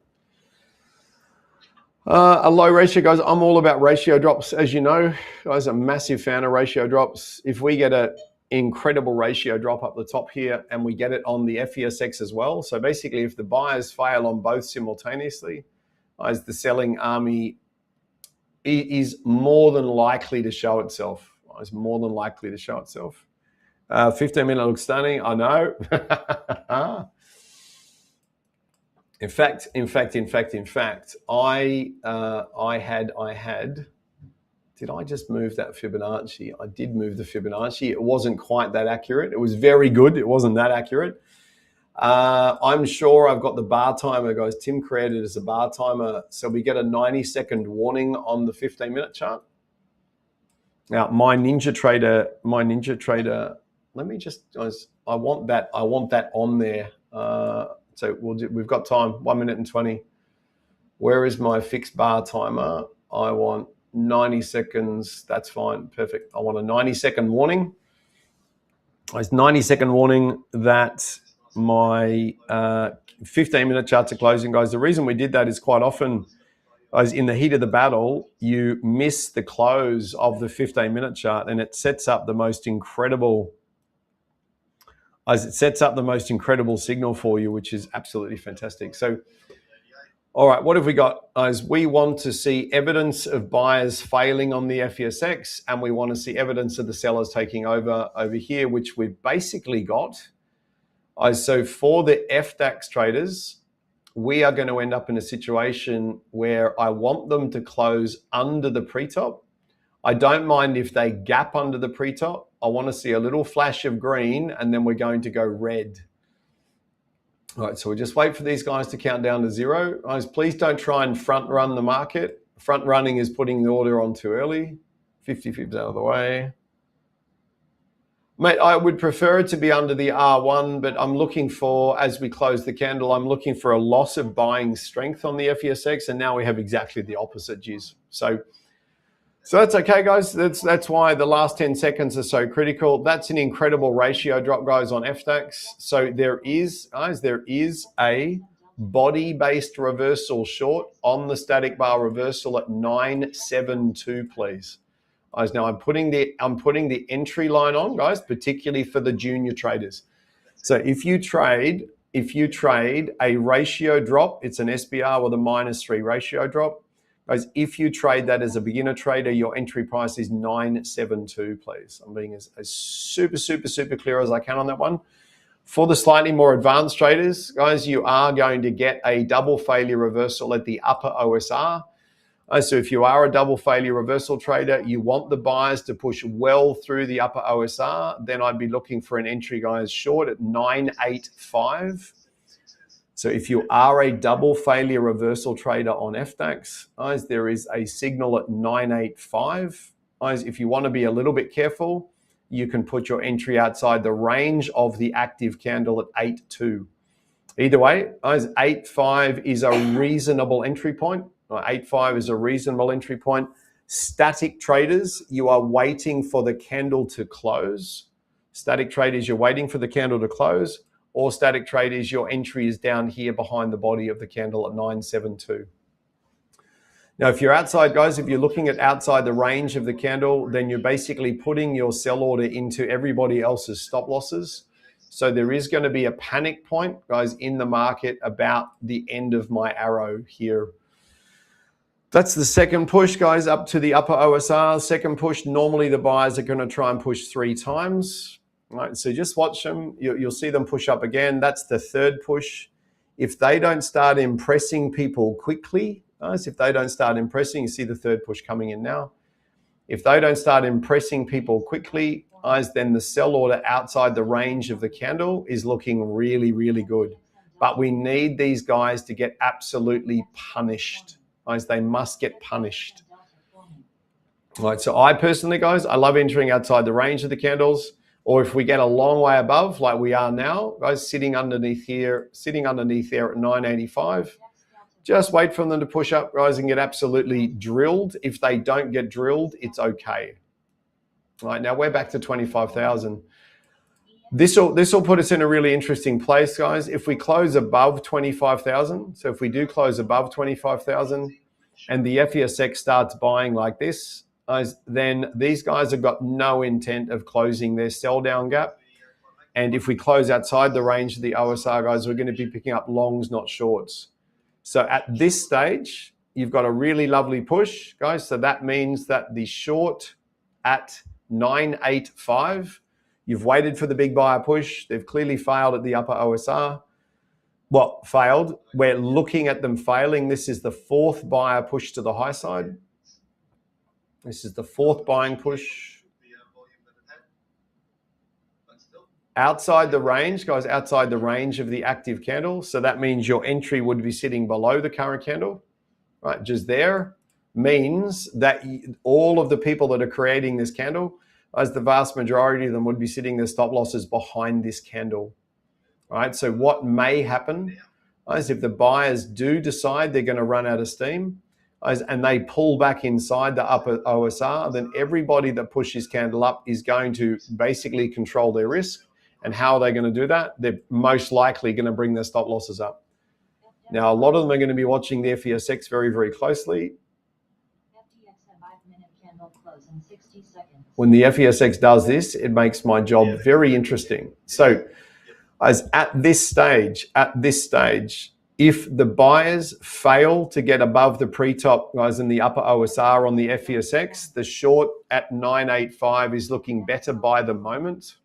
A low ratio, guys. I'm all about ratio drops, as you know. Guys, a massive fan of ratio drops. If we get an incredible ratio drop up the top here and we get it on the FESX as well, so basically if the buyers fail on both simultaneously, guys, the selling army is more than likely to show itself. It's more than likely to show itself. 15-minute looks stunning. I know. In fact, I had. Did I just move that Fibonacci? I did move the Fibonacci. It wasn't quite that accurate. It was very good. It wasn't that accurate. I'm sure I've got the bar timer, guys. Tim created it as a bar timer, so we get a 90-second warning on the 15-minute chart. Now, my Ninja Trader. Let me just, guys. I want that on there. So we've got time, 1 minute and 20. Where is my fixed bar timer? I want 90 seconds. That's fine. Perfect. I want a 90-second warning. It's 90-second warning that my 15-minute charts are closing, guys. The reason we did that is quite often, guys, in the heat of the battle, you miss the close of the 15-minute chart, and it sets up the most incredible signal for you, which is absolutely fantastic. So, all right, what have we got? Guys, we want to see evidence of buyers failing on the FESX, and we want to see evidence of the sellers taking over here, which we've basically got. So for the FDAX traders, we are going to end up in a situation where I want them to close under the pre-top. I don't mind if they gap under the pre-top. I want to see a little flash of green, and then we're going to go red. All right, so we just wait for these guys to count down to 0. Guys, please don't try and front run the market. Front running is putting the order on too early. 50 pips out of the way. Mate, I would prefer it to be under the R1, but I'm looking for, as we close the candle, I'm looking for a loss of buying strength on the FESX, and now we have exactly the opposite, Giz. So that's okay, guys. That's why the last 10 seconds are so critical. That's an incredible ratio drop, guys, on FDAX. So there is a body-based reversal short on the static bar reversal at 972, please. Guys, now I'm putting the entry line on, guys, particularly for the junior traders. So if you trade a ratio drop, it's an SBR with a -3 ratio drop. Guys, if you trade that as a beginner trader, your entry price is 972, please. I'm being as super clear as I can on that one. For the slightly more advanced traders, guys, you are going to get a double failure reversal at the upper OSR. So if you are a double failure reversal trader, you want the buyers to push well through the upper OSR, then I'd be looking for an entry, guys, short at 985. So if you are a double failure reversal trader on FDAX, guys, there is a signal at 985. Guys, if you want to be a little bit careful, you can put your entry outside the range of the active candle at 82. Either way, guys, 85 is a reasonable entry point. 85 is a reasonable entry point. Static traders, you are waiting for the candle to close. Static traders, you're waiting for the candle to close. Or static traders, your entry is down here behind the body of the candle at 972. Now, if you're outside, guys, if you're looking at outside the range of the candle, then you're basically putting your sell order into everybody else's stop losses. So there is going to be a panic point, guys, in the market about the end of my arrow here. That's the second push, guys, up to the upper OSR. Second push, normally the buyers are going to try and push 3 times. Right, so just watch them. You'll see them push up again. That's the third push. If they don't start impressing people quickly, guys, if they don't start impressing, you see the third push coming in now. If they don't start impressing people quickly, guys, then the sell order outside the range of the candle is looking really good. But we need these guys to get absolutely punished. Guys, they must get punished. All right, so I personally, guys, I love entering outside the range of the candles, or if we get a long way above, like we are now, guys, sitting underneath there at 985. Just wait for them to push up, guys, and get absolutely drilled. If they don't get drilled, it's okay. All right, now we're back to 25,000. This will put us in a really interesting place, guys. If we close above 25,000, so if we do close above 25,000 and the FESX starts buying like this, guys, then these guys have got no intent of closing their sell down gap. And if we close outside the range of the OSR, guys, we're going to be picking up longs, not shorts. So at this stage, you've got a really lovely push, guys. So that means that the short at 985, you've waited for the big buyer push. They've clearly failed at the upper OSR. Well, failed. We're looking at them failing. This is the fourth buyer push to the high side. This is the fourth buying push. Outside the range, guys, outside the range of the active candle. So that means your entry would be sitting below the current candle, right? Just there means that all of the people that are creating this candle, as the vast majority of them would be sitting their stop losses behind this candle. All right, so what may happen is if the buyers do decide they're going to run out of steam and they pull back inside the upper OSR, then everybody that pushes candle up is going to basically control their risk. And how are they going to do that? They're most likely going to bring their stop losses up. Now, a lot of them are going to be watching the FESX very closely. When the FESX does this, it makes my job very interesting. So as at this stage, if the buyers fail to get above the pre-top, guys, in the upper OSR on the FESX, the short at 985 is looking better by the moment.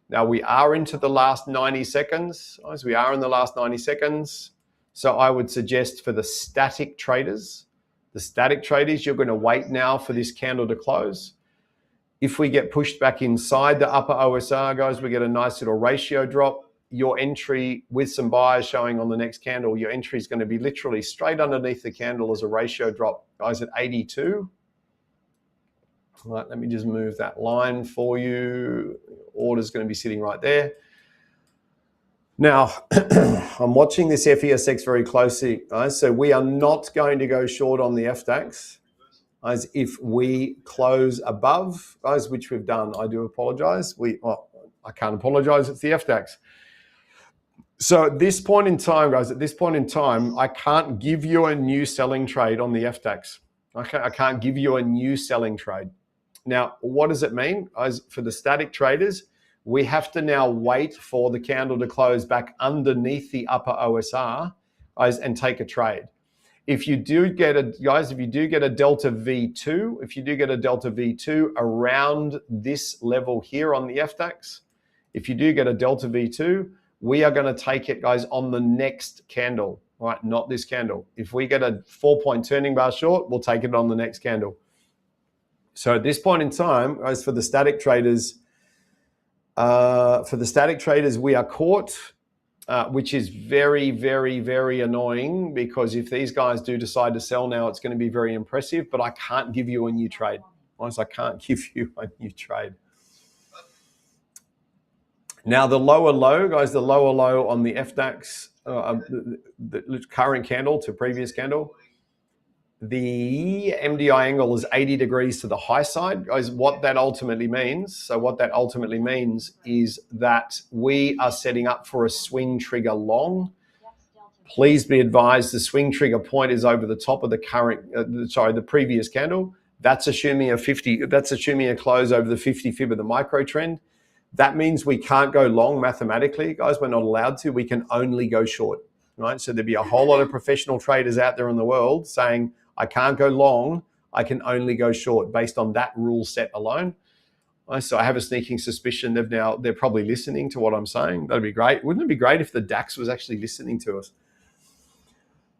Now we are into the last 90 seconds, guys. We are in the last 90 seconds. So I would suggest for the static traders, The static traders, you're going to wait now for this candle to close. If we get pushed back inside the upper OSR, guys, we get a nice little ratio drop. Your entry with some buyers showing on the next candle, your entry is going to be literally straight underneath the candle as a ratio drop, guys, at 82. All right, let me just move that line for you. Order's going to be sitting right there. Now, I'm watching this FESX very closely, guys. So we are not going to go short on the FDAX. Guys, if we close above, guys, which we've done, I do apologize. I can't apologize. It's the FDAX. So at this point in time, guys, I can't give you a new selling trade on the FDAX. Okay, I can't give you a new selling trade. Now, what does it mean? Guys, for the static traders, we have to now wait for the candle to close back underneath the upper OSR, guys, and take a trade. If you do get a delta V2, around this level here on the FDAX, if you do get a delta V2, we are going to take it, guys, on the next candle, right? Not this candle. If we get a 4-point turning bar short, we'll take it on the next candle. So at this point in time, guys, for the static traders, we are caught, which is very, very, very annoying, because if these guys do decide to sell now, it's going to be very impressive, but I can't give you a new trade. Honestly, I can't give you a new trade. Now, the lower low, guys, the lower low on the FDAX, the current candle to previous candle, the MDI angle is 80 degrees to the high side. Guys, what that ultimately means, is that we are setting up for a swing trigger long. Please be advised, the swing trigger point is over the top of the previous candle. That's assuming a close over the 50 fib of the micro trend. That means we can't go long mathematically, guys. We're not allowed to. We can only go short, right? So there'd be a whole lot of professional traders out there in the world saying, I can't go long, I can only go short based on that rule set alone. So I have a sneaking suspicion they're probably listening to what I'm saying. That'd be great. Wouldn't it be great if the DAX was actually listening to us?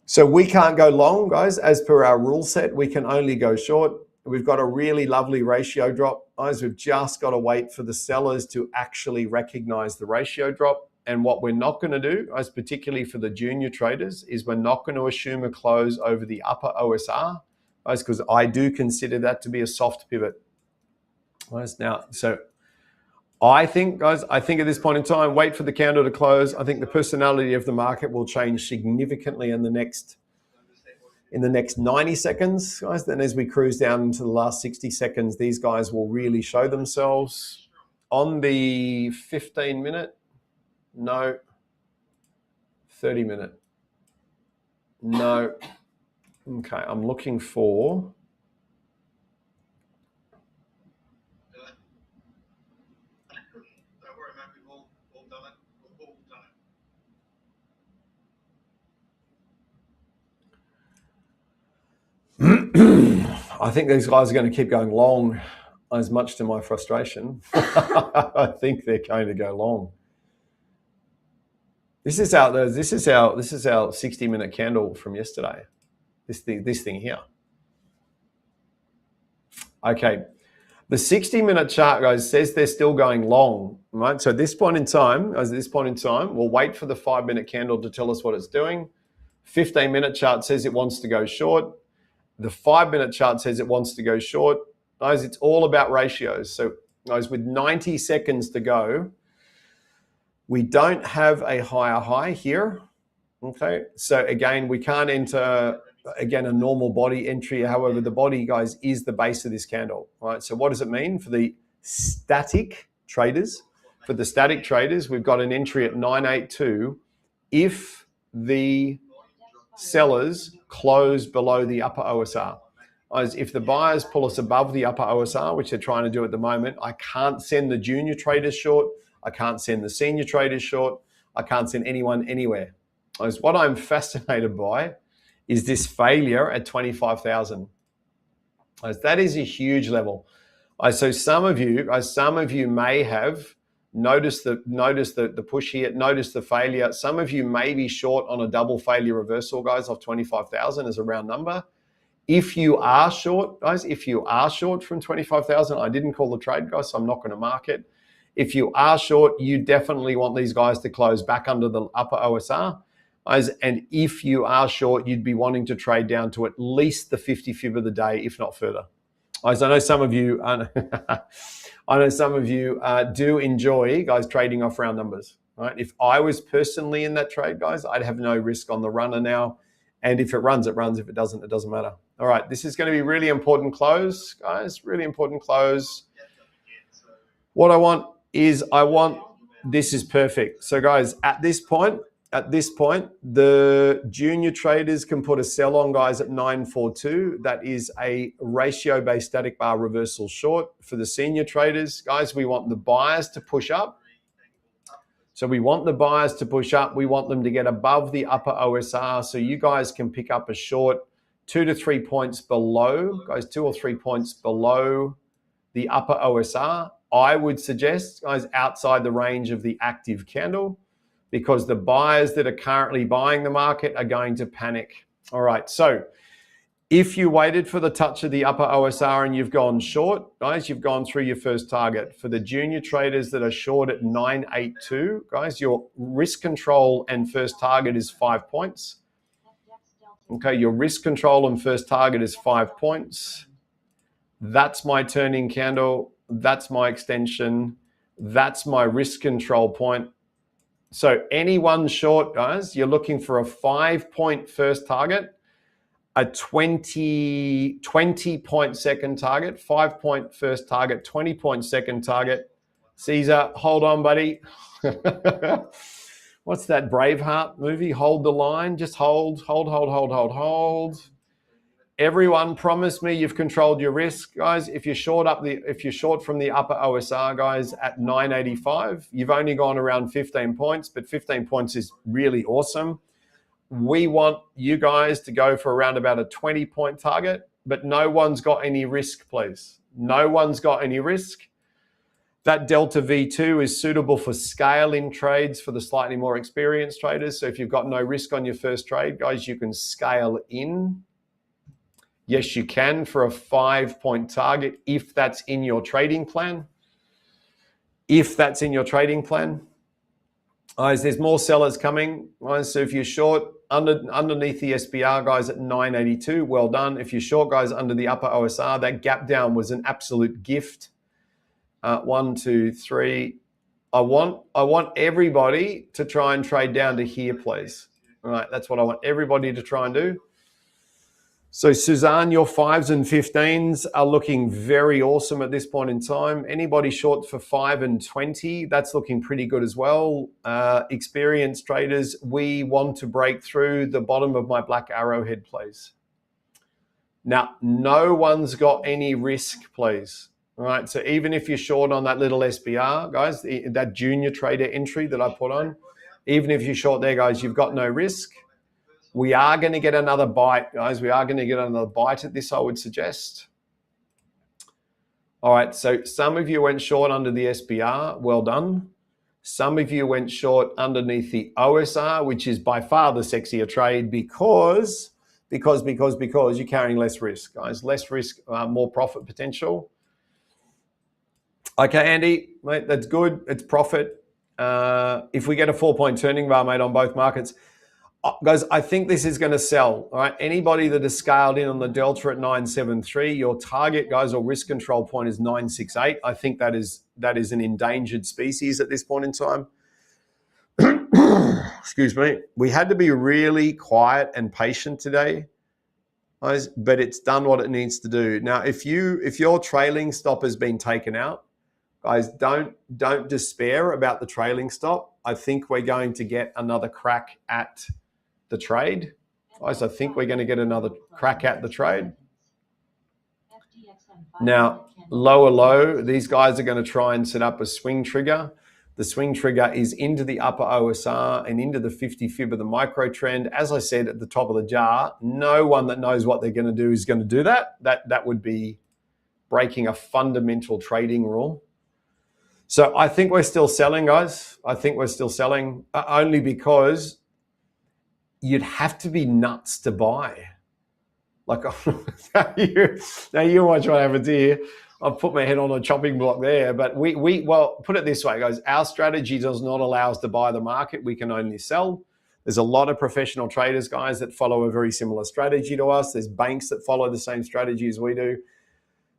So we can't go long, guys. As per our rule set, we can only go short. We've got a really lovely ratio drop. Guys, we've just got to wait for the sellers to actually recognize the ratio drop. And what we're not going to do, guys, particularly for the junior traders, is we're not going to assume a close over the upper OSR, guys, because I do consider that to be a soft pivot. Guys, now, so I think, guys, at this point in time, wait for the candle to close. I think the personality of the market will change significantly in the next 90 seconds, guys. Then as we cruise down into the last 60 seconds, these guys will really show themselves. On the 15-minute, no. 30-minute, no. Okay, I'm looking for... I think these guys are going to keep going long, as much to my frustration. I think they're going to go long. This is our 60-minute candle from yesterday. This thing here. Okay, the 60-minute chart, guys, says they're still going long, right? So at this point in time, we'll wait for the 5-minute candle to tell us what it's doing. 15-minute chart says it wants to go short. The 5-minute chart says it wants to go short. Guys, it's all about ratios. So, guys, with 90 seconds to go, we don't have a higher high here. Okay, so again, we can't enter, again, a normal body entry. However, the body, guys, is the base of this candle, right? So what does it mean for the static traders? For the static traders, we've got an entry at 982 if the sellers close below the upper OSR. As if the buyers pull us above the upper OSR, which they're trying to do at the moment, I can't send the junior traders short. I can't send the senior traders short. I can't send anyone anywhere. As what I'm fascinated by is this failure at 25,000. As that is a huge level. So some of you may have noticed the push here, notice the failure. Some of you may be short on a double failure reversal, guys, of 25,000 as a round number. If you are short, guys, if you are short from 25,000, I didn't call the trade, guys, so I'm not going to mark it. If you are short, you definitely want these guys to close back under the upper OSR. Guys, and if you are short, you'd be wanting to trade down to at least the 50 fib of the day, if not further. Guys, I know some of you, do enjoy, guys, trading off round numbers. Right? If I was personally in that trade, guys, I'd have no risk on the runner now. And if it runs, it runs. If it doesn't matter. All right, this is going to be really important close, guys. Really important close. What I want is this is perfect. So, guys, at this point, the junior traders can put a sell on, guys, at 942. That is a ratio-based static bar reversal short. For the senior traders, guys, we want the buyers to push up. So we want the buyers to push up. We want them to get above the upper OSR so you guys can pick up a short 2 to 3 points below, guys, 2 or 3 points below the upper OSR. I would suggest, guys, outside the range of the active candle, because the buyers that are currently buying the market are going to panic. All right, so if you waited for the touch of the upper OSR and you've gone short, guys, you've gone through your first target. For the junior traders that are short at 982, guys, your risk control and first target is 5 points. Okay, your risk control and first target is 5 points. That's my turning candle. That's my extension. That's my risk control point. So anyone short, guys, you're looking for a 5-point first target, a 20-point second target, 5-point first target, 20-point second target. Caesar, hold on, buddy. What's that Braveheart movie? Hold the line. Just hold. Everyone promise me you've controlled your risk, guys. If you're short from the upper OSR, guys, at 985, you've only gone around 15 points, but 15 points is really awesome. We want you guys to go for around about a 20-point target, but no one's got any risk, please. No one's got any risk. That Delta V2 is suitable for scale-in trades for the slightly more experienced traders. So if you've got no risk on your first trade, guys, you can scale in. Yes, you can for a 5-point target if that's in your trading plan. If that's in your trading plan. Guys, there's more sellers coming. Guys, so if you're short underneath the SBR, guys, at 982, well done. If you're short, guys, under the upper OSR, that gap down was an absolute gift. 1, 2, 3. I want everybody to try and trade down to here, please. All right, that's what I want everybody to try and do. So Suzanne, your 5s and 15s are looking very awesome at this point in time. Anybody short for 5 and 20, that's looking pretty good as well. Experienced traders, we want to break through the bottom of my black arrowhead, please. Now, no one's got any risk, please. All right, so even if you're short on that little SBR, guys, that junior trader entry that I put on, even if you're short there, guys, you've got no risk. We are going to get another bite, guys. We are going to get another bite at this, I would suggest. All right, so some of you went short under the SBR. Well done. Some of you went short underneath the OSR, which is by far the sexier trade because you're carrying less risk, guys. Less risk, more profit potential. Okay, Andy, mate, that's good. It's profit. If we get a 4-point turning bar, mate, on both markets, guys, I think this is going to sell. All right, anybody that is scaled in on the Delta at 973, your target, guys, or risk control point is 968. I think that is an endangered species at this point in time. Excuse me. We had to be really quiet and patient today, guys, but it's done what it needs to do. Now, if your trailing stop has been taken out, guys, don't despair about the trailing stop. I think we're going to get another crack at the trade. Guys, I think we're going to get another crack at the trade. Now, lower low, these guys are going to try and set up a swing trigger. The swing trigger is into the upper OSR and into the 50 fib of the micro trend. As I said at the top of the jar, no one that knows what they're going to do is going to do that. That would be breaking a fundamental trading rule. So I think we're still selling, guys. I think we're still selling only because you'd have to be nuts to buy. Like, now you watch what happens here. I've put my head on a chopping block there, but well, put it this way, guys. Our strategy does not allow us to buy the market. We can only sell. There's a lot of professional traders, guys, that follow a very similar strategy to us. There's banks that follow the same strategy as we do.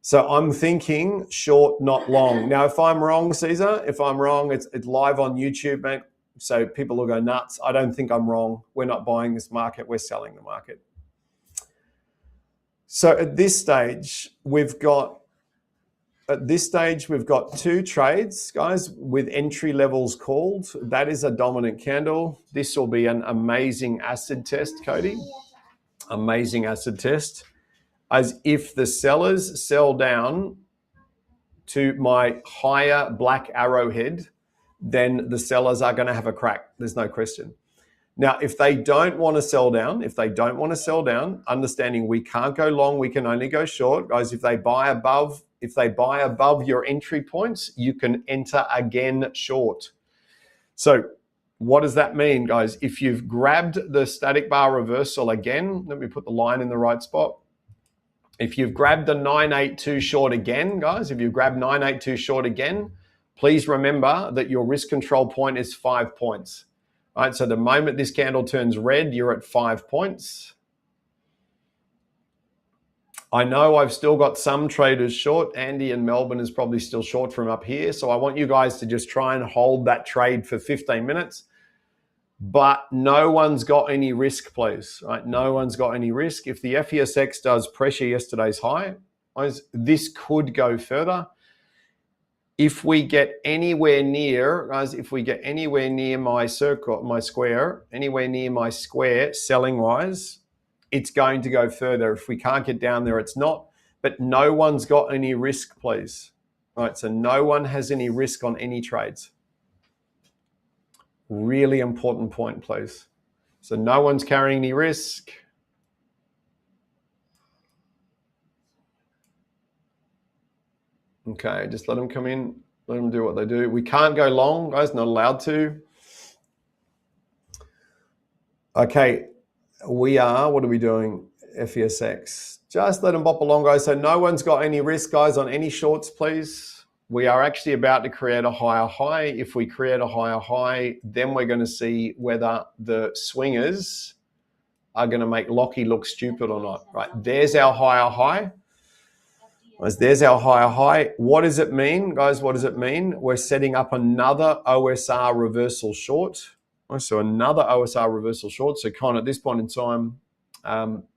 So I'm thinking short, not long. Now, if I'm wrong, Caesar, if I'm wrong, it's live on YouTube, mate. So people will go nuts. I don't think I'm wrong. We're not buying this market. We're selling the market. So at this stage, we've got two trades, guys, with entry levels called. That is a dominant candle. This will be an amazing acid test, Cody. Amazing acid test. As if the sellers sell down to my higher black arrowhead, then the sellers are going to have a crack. There's no question. Now, if they don't want to sell down, understanding we can't go long, we can only go short, guys. If they buy above your entry points, you can enter again short. So what does that mean, guys? If you've grabbed the static bar reversal again, let me put the line in the right spot. If you've grabbed the 982 short again, guys, if you've grabbed 982 short again, please remember that your risk control point is 5 points. All right, so the moment this candle turns red, you're at 5 points. I know I've still got some traders short. Andy in Melbourne is probably still short from up here. So I want you guys to just try and hold that trade for 15 minutes. But no one's got any risk, please. Right? No one's got any risk. If the FESX does pressure yesterday's high, this could go further. If we get anywhere near, guys, my circle, my square, selling wise, it's going to go further. If we can't get down there, it's not. But no one's got any risk, please. All right, so no one has any risk on any trades. Really important point, please. So no one's carrying any risk. Okay, just let them come in. Let them do what they do. We can't go long, guys, not allowed to. Okay, what are we doing? FESX. Just let them bop along, guys. So no one's got any risk, guys, on any shorts, please. We are actually about to create a higher high. If we create a higher high, then we're going to see whether the swingers are going to make Lockie look stupid or not. Right, there's our higher high. There's our higher high. What does it mean, guys? What does it mean? We're setting up another OSR reversal short. So another OSR reversal short. So kind of at this point in time,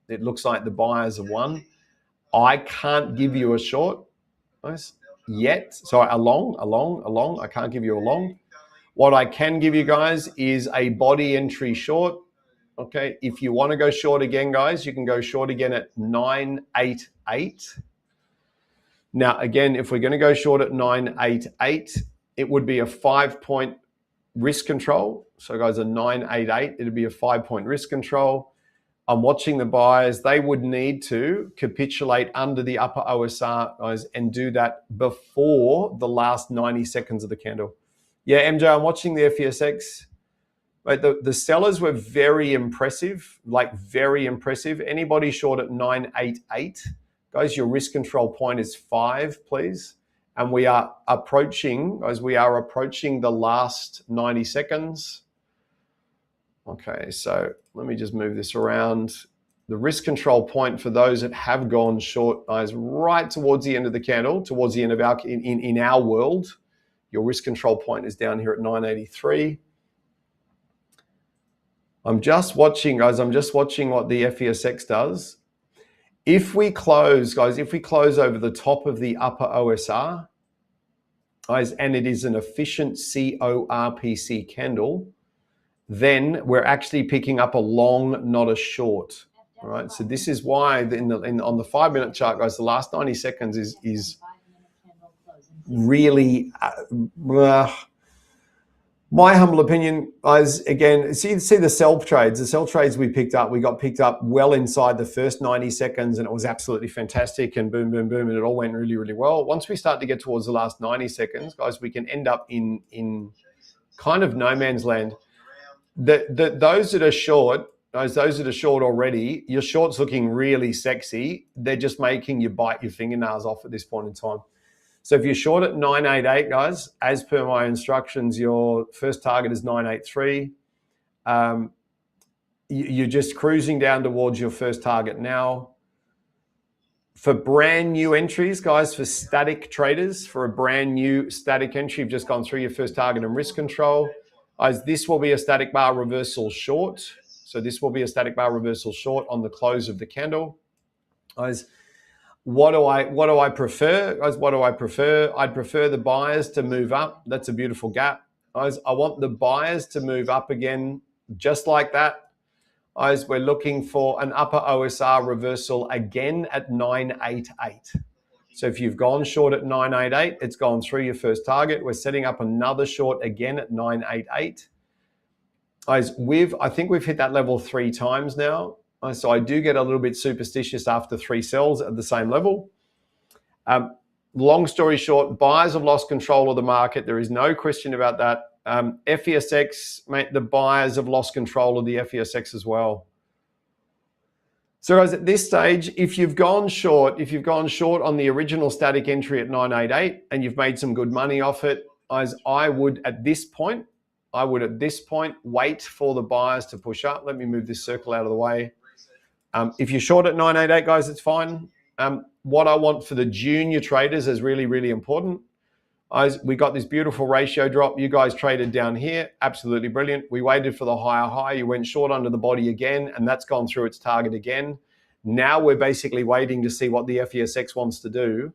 it looks like the buyers have won. I can't give you a short, guys, yet. Sorry, a long. I can't give you a long. What I can give you guys is a body entry short. Okay, if you want to go short again, guys, you can go short again at 988. Now, again, if we're going to go short at 988, it would be a 5-point risk control. So, guys, a 988, it'd be a 5-point risk control. I'm watching the buyers. They would need to capitulate under the upper OSR, guys, and do that before the last 90 seconds of the candle. Yeah, MJ, I'm watching the FESX. Right, the sellers were very impressive, like very impressive. Anybody short at 988, guys, your risk control point is 5, please. And we are approaching, guys, the last 90 seconds. Okay, so let me just move this around. The risk control point for those that have gone short, guys, right towards the end of the candle, towards the end of in our world, your risk control point is down here at 983. I'm just watching, guys, what the FESX does. If we close, guys, over the top of the upper OSR, guys, and it is an efficient CORPC candle, then we're actually picking up a long, not a short. All right. So this is why on the 5-minute chart, guys, the last 90 seconds is really, my humble opinion, guys, again, see the sell trades. The sell trades we got picked up well inside the first 90 seconds, and it was absolutely fantastic, and boom, boom, boom, and it all went really, really well. Once we start to get towards the last 90 seconds, guys, we can end up in kind of no man's land. Those that are short, those that are short already, your short's looking really sexy. They're just making you bite your fingernails off at this point in time. So if you're short at 988, guys, as per my instructions, your first target is 983. You're just cruising down towards your first target now. For brand new entries, guys, for static traders, for a brand new static entry, you've just gone through your first target and risk control. Guys, this will be a static bar reversal short. So this will be a static bar reversal short on the close of the candle. Guys, what do I prefer? Guys, what do I prefer? I'd prefer the buyers to move up. That's a beautiful gap. Guys, I want the buyers to move up again, just like that. Guys, we're looking for an upper OSR reversal again at 988. So if you've gone short at 988, it's gone through your first target. We're setting up another short again at 988. Guys, I think we've hit that level 3 times now. So I do get a little bit superstitious after 3 sells at the same level. Long story short, buyers have lost control of the market. There is no question about that. FESX, mate, the buyers have lost control of the FESX as well. So guys, at this stage, if you've gone short on the original static entry at 988 and you've made some good money off it, guys, I would at this point wait for the buyers to push up. Let me move this circle out of the way. If you're short at 988, guys, it's fine. What I want for the junior traders is really, really important. We got this beautiful ratio drop. You guys traded down here. Absolutely brilliant. We waited for the higher high. You went short under the body again, and that's gone through its target again. Now we're basically waiting to see what the FESX wants to do.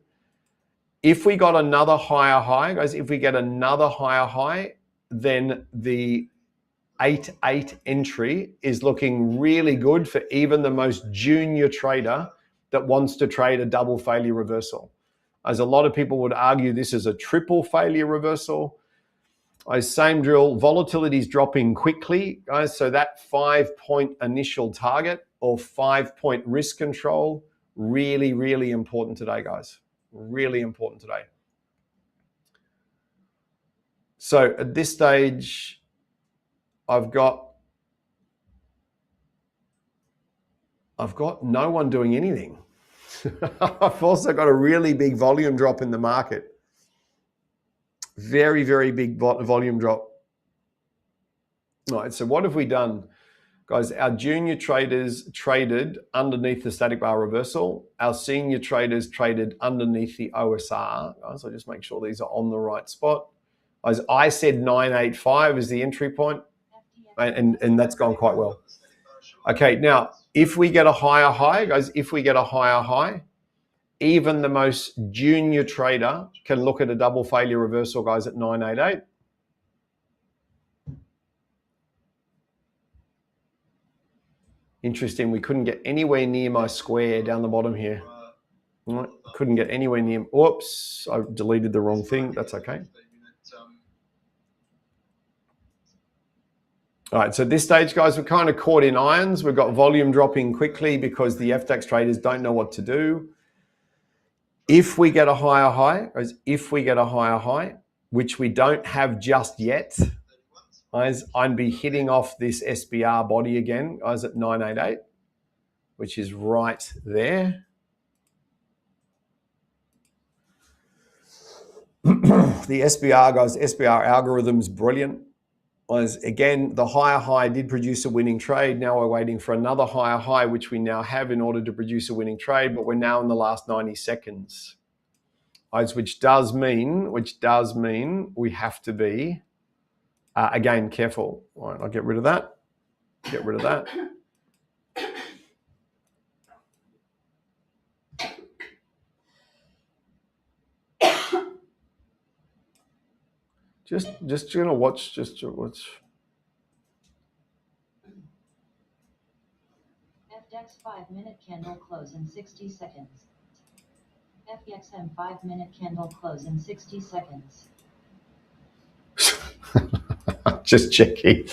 If we got another higher high, guys, if we get another higher high, then the 8-8 entry is looking really good for even the most junior trader that wants to trade a double failure reversal. As a lot of people would argue, this is a triple failure reversal. Same drill, volatility is dropping quickly, guys. So that 5-point initial target or 5-point risk control, really, really important today, guys. Really important today. So at this stage, I've got no one doing anything. I've also got a really big volume drop in the market. Very, very big volume drop. All right, so what have we done? Guys, our junior traders traded underneath the static bar reversal. Our senior traders traded underneath the OSR. Guys, I'll just make sure these are on the right spot. As I said, 985 is the entry point, and that's gone quite well. Okay, now, if we get a higher high, guys, even the most junior trader can look at a double failure reversal, guys, at 988. Interesting, we couldn't get anywhere near my square down the bottom here. All right, couldn't get anywhere near. Whoops, I deleted the wrong thing. That's okay. All right, so at this stage, guys, we're kind of caught in irons. We've got volume dropping quickly because the FTX traders don't know what to do. If we get a higher high, which we don't have just yet, guys, I'd be hitting off this SBR body again, guys, at 988, which is right there. The SBR, guys, SBR algorithm's brilliant. Again, the higher high did produce a winning trade. Now we're waiting for another higher high, which we now have in order to produce a winning trade, but we're now in the last 90 seconds. Which does mean we have to be, again, careful. All right, I'll get rid of that. Just gonna watch. FTX 5-minute candle close in 60 seconds. FXM 5-minute candle close in 60 seconds. Just checking.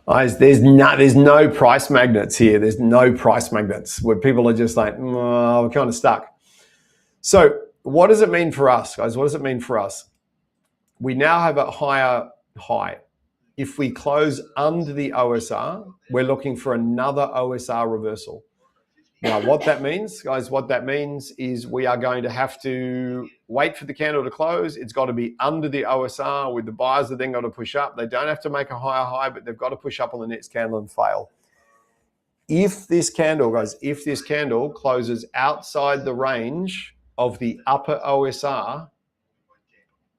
There's no price magnets here. There's no price magnets where people are just like, oh, we're kind of stuck. So what does it mean for us, guys? What does it mean for us? We now have a higher high. if we close under the OSR, we're looking for another OSR reversal. Now, what that means, guys, what that means is we are going to have to wait for the candle to close. It's got to be under the OSR with the buyers that then got to push up. They don't have to make a higher high, but they've got to push up on the next candle and fail. If this candle, guys, if this candle closes outside the range of the upper OSR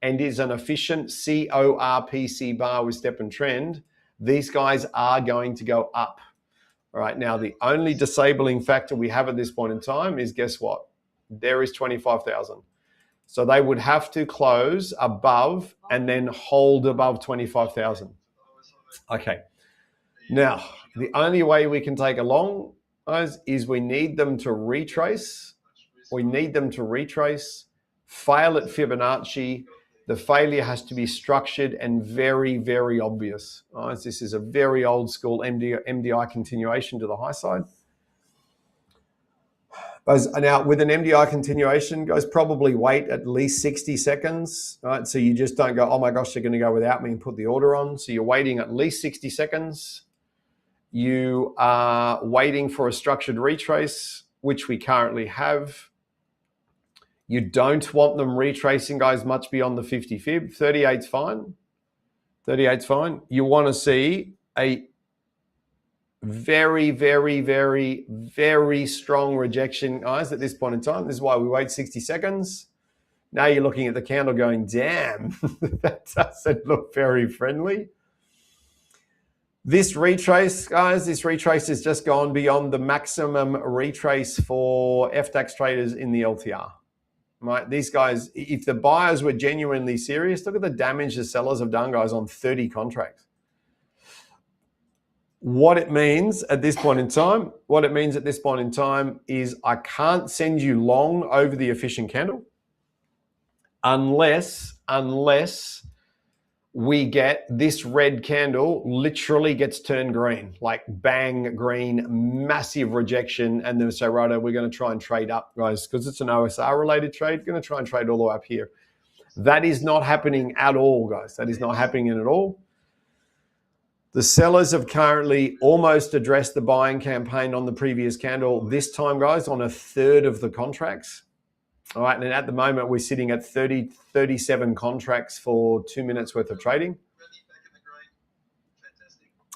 and is an efficient CORPC bar with step and trend, these guys are going to go up. All right, now the only disabling factor we have at this point in time is, guess what? There is 25,000. So they would have to close above and then hold above 25,000. Okay. Now, the only way we can take a long, guys, is we need them to retrace. We need them to retrace, fail at Fibonacci. The failure has to be structured and very, very obvious. Right? This is a very old school MDI continuation to the high side. Now, with an MDI continuation, guys, probably wait at least 60 seconds. Right? So you just don't go, oh my gosh, they're going to go without me and put the order on. So you're waiting at least 60 seconds. You are waiting for a structured retrace, which we currently have. You don't want them retracing, guys, much beyond the 50 fib. 38's fine. 38's fine. You want to see a very, very, very, very strong rejection, guys, at this point in time. This is why we wait 60 seconds. Now you're looking at the candle going, damn, that doesn't look very friendly. This retrace, guys, this retrace has just gone beyond the maximum retrace for FDAX traders in the LTR. Right, these guys, if the buyers were genuinely serious, look at the damage the sellers have done, guys, on 30 contracts. What it means at this point in time, is I can't send you long over the efficient candle unless we get this red candle literally gets turned green, like bang green, massive rejection, and then say, righto, we're going to try and trade up, guys, because it's an OSR related trade. We're going to try and trade all the way up here. That is not happening at all, guys. That is not happening at all. The sellers have currently almost addressed the buying campaign on the previous candle. This time, guys, on a third of the contracts. All right, and at the moment, we're sitting at 37 contracts for 2 minutes worth of trading.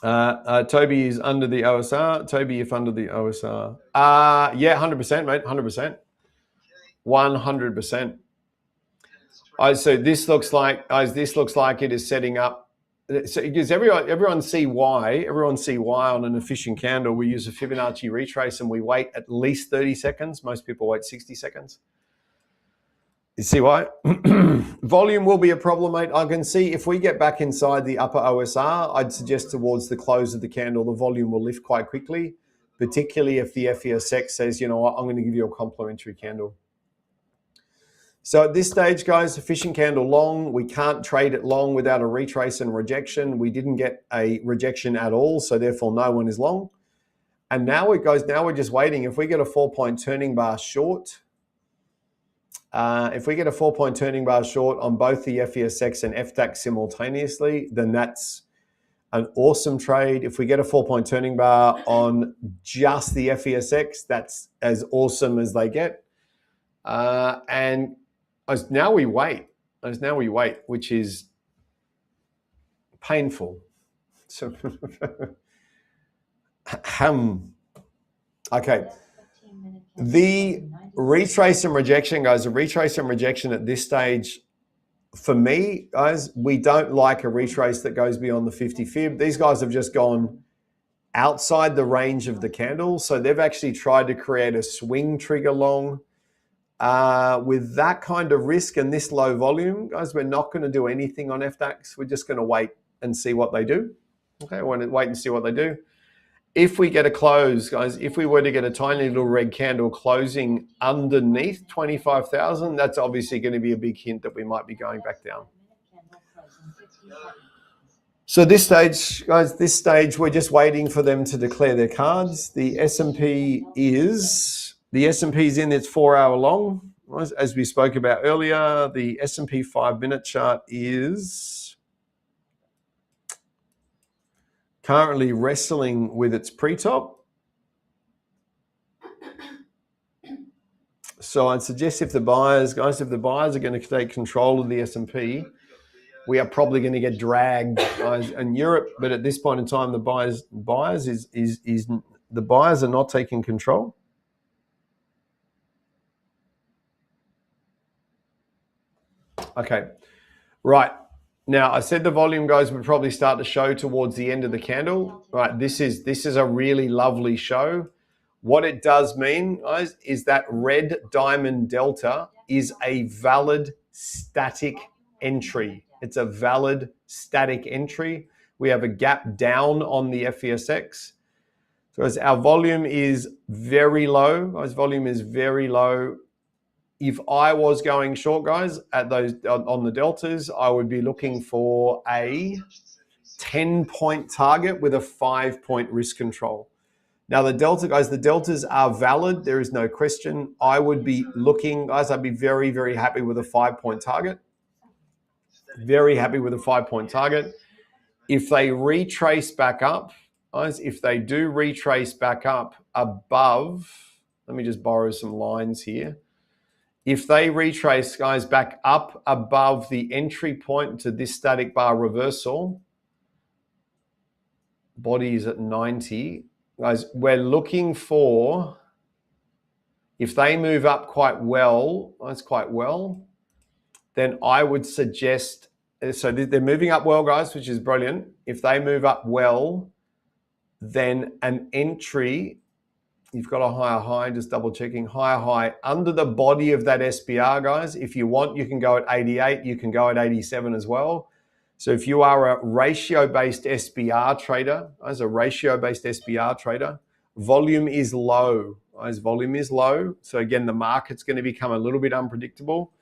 Toby is under the OSR. Toby, if under the OSR. Yeah, 100%, mate, 100%. 100%. So this looks like, it is setting up. So because everyone see why on an efficient candle we use a Fibonacci retrace and we wait at least 30 seconds. Most people wait 60 seconds. You see why? Volume will be a problem, mate. I can see if we get back inside the upper OSR, I'd suggest towards the close of the candle, the volume will lift quite quickly, particularly if the FESX says, you know what, I'm going to give you a complimentary candle. So at this stage, guys, efficient candle long. We can't trade it long without a retrace and rejection. We didn't get a rejection at all, so therefore no one is long. And now we're just waiting. If we get a 4-point turning bar short, if we get a 4-point turning bar short on both the FESX and FDAX simultaneously, then that's an awesome trade. If we get a 4-point turning bar on just the FESX, that's as awesome as they get. And as now we wait, which is painful. So, okay. The retrace and rejection, guys, at this stage, for me, guys, we don't like a retrace that goes beyond the 50 fib. These guys have just gone outside the range of the candle. So they've actually tried to create a swing trigger long. With that kind of risk and this low volume, guys, we're not going to do anything on FDAX. We're just going to wait and see what they do. Okay, we're going to wait and see what they do. If we get a close, guys, if we were to get a tiny little red candle closing underneath 25,000, that's obviously going to be a big hint that we might be going back down. So this stage, guys, we're just waiting for them to declare their cards. The S&P is in its 4-hour long. As we spoke about earlier, the S&P 5-minute chart is currently wrestling with its pre-top. So I'd suggest if the buyers are going to take control of the S&P, we are probably going to get dragged in Europe. But at this point in time, the buyers are not taking control. Okay, right. Now I said the volume guys would probably start to show towards the end of the candle. Right, this is a really lovely show. What it does mean, guys, is that red diamond delta is a valid static entry. It's a valid static entry. We have a gap down on the FESX. So as our volume is very low, guys, volume is very low. If I was going short, guys, at those on the deltas, I would be looking for a 10-point target with a 5-point risk control. Now the delta, guys, the deltas are valid. There is no question. I would be looking, guys, I'd be very, very happy with a 5-point target. Very happy with a 5-point target. If they retrace back up, guys, if they do retrace back up above, let me just borrow some lines here. If they retrace, guys, back up above the entry point to this static bar reversal, body is at 90. Guys, we're looking for, if they move up quite well, then I would suggest, so they're moving up well, guys, which is brilliant. If they move up well, then an entry, you've got a higher high, just double checking, higher high under the body of that SPR, guys. If you want, you can go at 88, you can go at 87 as well. So if you are a ratio-based SPR trader, as a ratio-based SPR trader, volume is low. As volume is low, so again, the market's going to become a little bit unpredictable.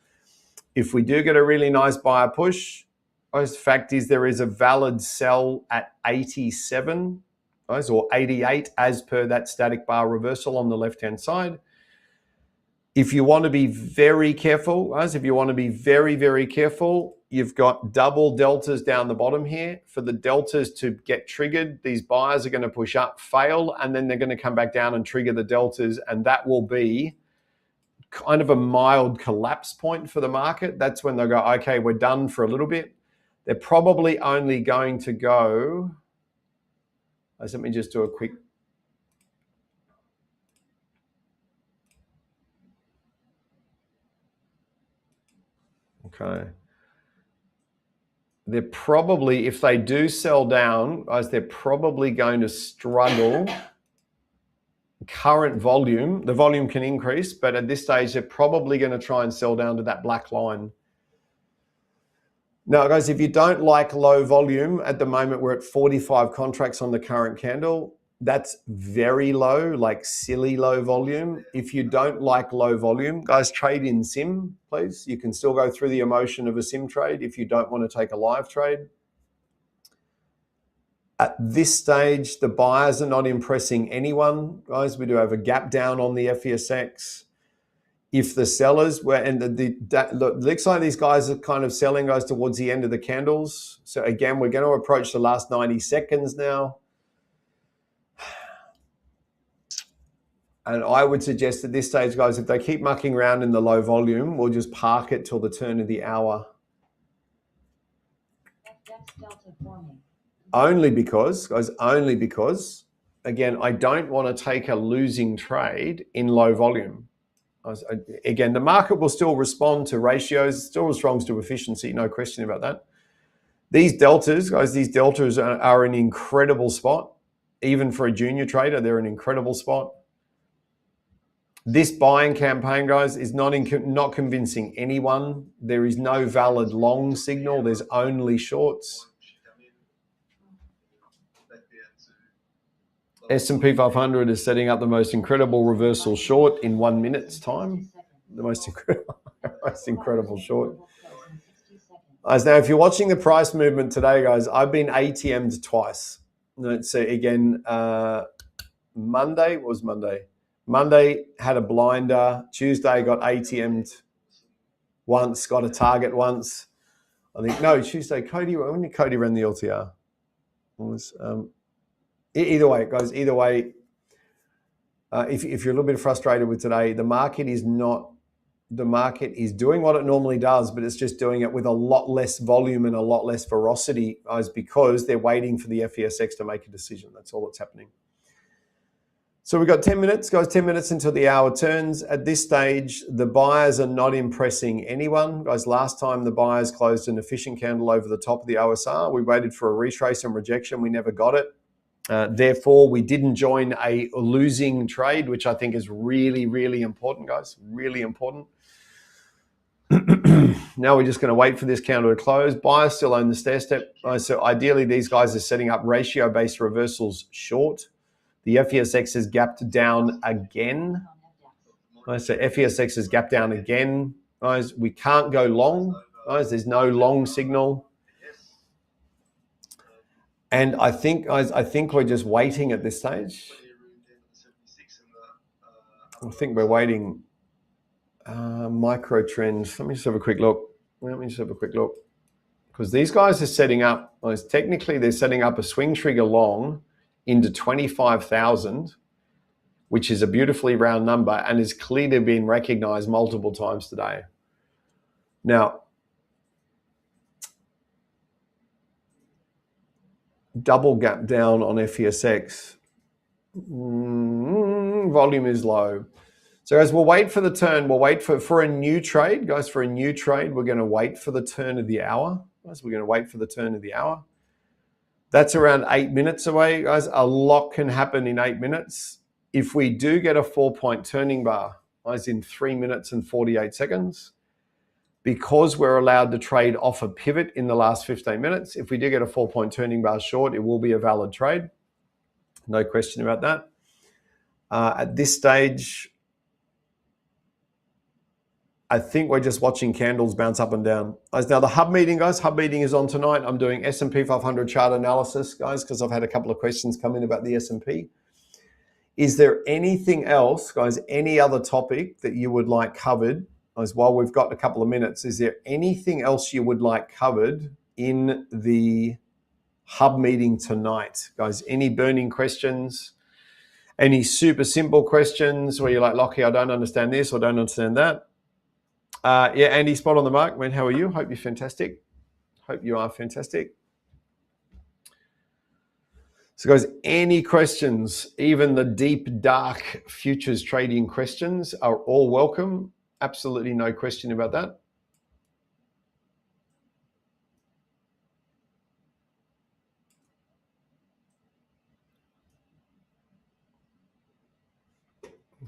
If we do get a really nice buyer push, the fact is there is a valid sell at 87, or 88 as per that static bar reversal on the left-hand side. If you want to be very careful, guys, if you want to be very, very careful, you've got double deltas down the bottom here. For the deltas to get triggered, these buyers are going to push up, fail, and then they're going to come back down and trigger the deltas, and that will be kind of a mild collapse point for the market. That's when they'll go, okay, we're done for a little bit. They're probably only going to go, let me just do a quick, okay. They're probably, if they do sell down, guys, they're probably going to struggle. Current volume, the volume can increase, but at this stage, they're probably going to try and sell down to that black line. Now, guys, if you don't like low volume, at the moment, we're at 45 contracts on the current candle. That's very low, like silly low volume. If you don't like low volume, guys, trade in sim, please. You can still go through the emotion of a sim trade if you don't want to take a live trade. At this stage, the buyers are not impressing anyone, guys. We do have a gap down on the FESX. If the sellers were, and look, looks like these guys are kind of selling, guys, towards the end of the candles. So again, we're going to approach the last 90 seconds now. And I would suggest at this stage, guys, if they keep mucking around in the low volume, we'll just park it till the turn of the hour. Only because, guys, again, I don't want to take a losing trade in low volume. Again, the market will still respond to ratios, still responds to efficiency, no question about that. These deltas, guys, are an incredible spot. Even for a junior trader, they're an incredible spot. This buying campaign, guys, is not convincing anyone. There is no valid long signal. There's only shorts. S&P 500 is setting up the most incredible reversal short in 1 minute's time. The most incredible short. As now, if you're watching the price movement today, guys, I've been ATM'd twice. So again, Monday was Monday. Monday had a blinder. Tuesday got ATM'd once, got a target once. I think, no, Tuesday, when did Cody run the LTR? It was Either way, guys, either way, if you're a little bit frustrated with today, the market is doing what it normally does, but it's just doing it with a lot less volume and a lot less ferocity, guys, because they're waiting for the FESX to make a decision. That's all that's happening. So we've got 10 minutes, guys, 10 minutes until the hour turns. At this stage, the buyers are not impressing anyone. Guys, last time the buyers closed an efficient candle over the top of the OSR. We waited for a retrace and rejection. We never got it. Therefore, we didn't join a losing trade, which I think is really, really important, guys, really important. Now we're just going to wait for this candle to close. Buyers still own the stair step. So ideally, these guys are setting up ratio-based reversals short. The FESX has gapped down again. So FESX has gapped down again. Guys, we can't go long. Guys, there's no long signal. And I think, guys, we're just waiting at this stage. I think we're waiting. Micro trends. Let me just have a quick look. Because these guys are setting up, technically they're setting up a swing trigger long into 25,000, which is a beautifully round number and has clearly been recognized multiple times today. Now, double gap down on FESX. Volume is low. So guys, we'll wait for the turn. We'll wait for a new trade. Guys, for a new trade, we're going to wait for the turn of the hour. Guys, we're going to wait for the turn of the hour. That's around 8 minutes away, guys. A lot can happen in 8 minutes. If we do get a 4-point turning bar, guys, in 3 minutes and 48 seconds, because we're allowed to trade off a pivot in the last 15 minutes, if we do get a 4-point turning bar short, it will be a valid trade. No question about that. At this stage, I think we're just watching candles bounce up and down. Now the hub meeting, guys, hub meeting is on tonight. I'm doing S&P 500 chart analysis, guys, because I've had a couple of questions come in about the S&P. Is there anything else, guys, any other topic that you would like covered? Guys, while we've got a couple of minutes, is there anything else you would like covered in the hub meeting tonight? Guys, any burning questions? Any super simple questions where you're like, Lockie, I don't understand this or don't understand that? Yeah, Andy, spot on the mark. Man, how are you? Hope you're fantastic. Hope you are fantastic. So guys, any questions, even the deep, dark futures trading questions are all welcome. Absolutely no question about that.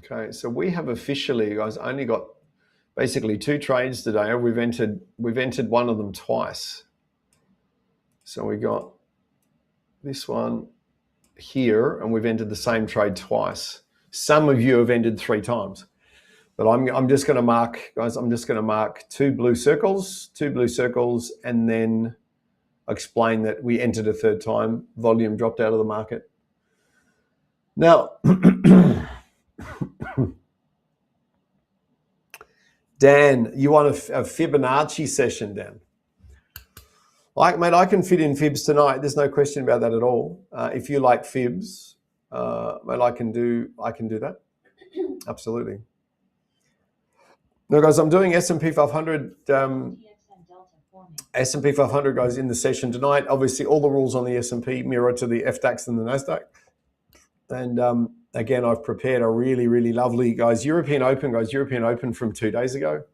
Okay, so we have officially, guys, only got basically 2 trades today. We've entered one of them twice. So we got this one here, and we've entered the same trade twice. Some of you have entered 3 times, but I'm just going to mark, guys. I'm just going to mark 2 blue circles, and then explain that we entered a 3rd time. Volume dropped out of the market. Now. Dan, you want a Fibonacci session, Dan? Like, mate, I can fit in fibs tonight. There's no question about that at all. If you like fibs, mate, I can do that. Absolutely. Now, guys, I'm doing S&P 500. S&P 500, guys, in the session tonight. Obviously, all the rules on the S&P mirror to the FDAX and the Nasdaq. And again, I've prepared a really, really lovely, guys, European Open from 2 days ago.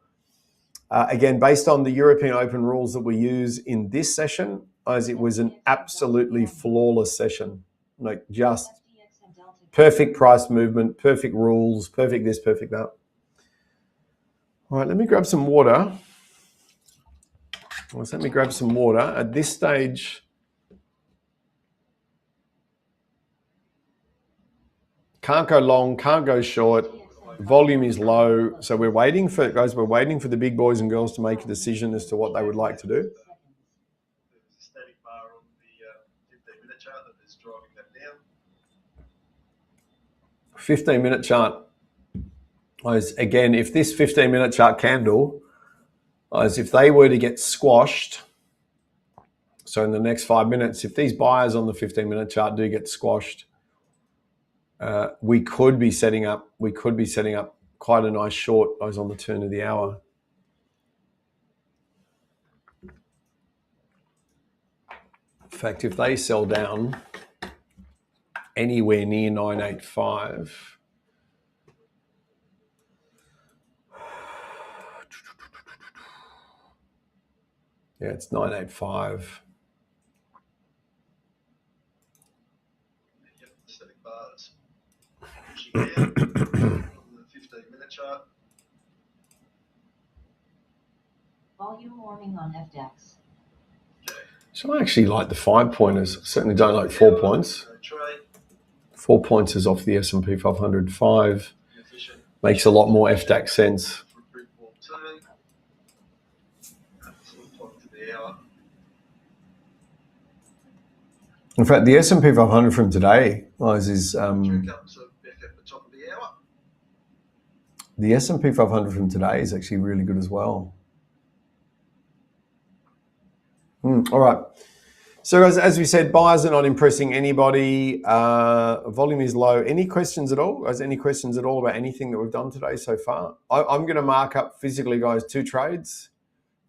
Again, based on the European Open rules that we use in this session, guys, it was an absolutely flawless session. Like, just perfect price movement, perfect rules, perfect this, perfect that. All right, let me grab some water. At this stage, can't go long, can't go short. Volume is low. So we're waiting for the big boys and girls to make a decision as to what they would like to do. There's a static bar on the 15-minute chart that is driving that down. 15-minute chart. Again, if this 15-minute chart candle, if they were to get squashed, So in the next 5 minutes, if these buyers on the 15-minute chart do get squashed, we could be setting up quite a nice short as on the turn of the hour. In fact, if they sell down anywhere near 985, yeah, it's 985. Yep, static bars. Pushing down on the 15-minute chart. Volume warming on FDAX. So I actually like the 5-pointers. Certainly don't like 4 points. 4 points is off the S&P 500. 5 makes a lot more FDAX sense. In fact, the S&P 500 from today is the S&P 500 from today is actually really good as well. All right. So as we said, buyers are not impressing anybody. Volume is low. Any questions at all? Guys, any questions at all about anything that we've done today so far? I'm going to mark up physically, guys, 2 trades.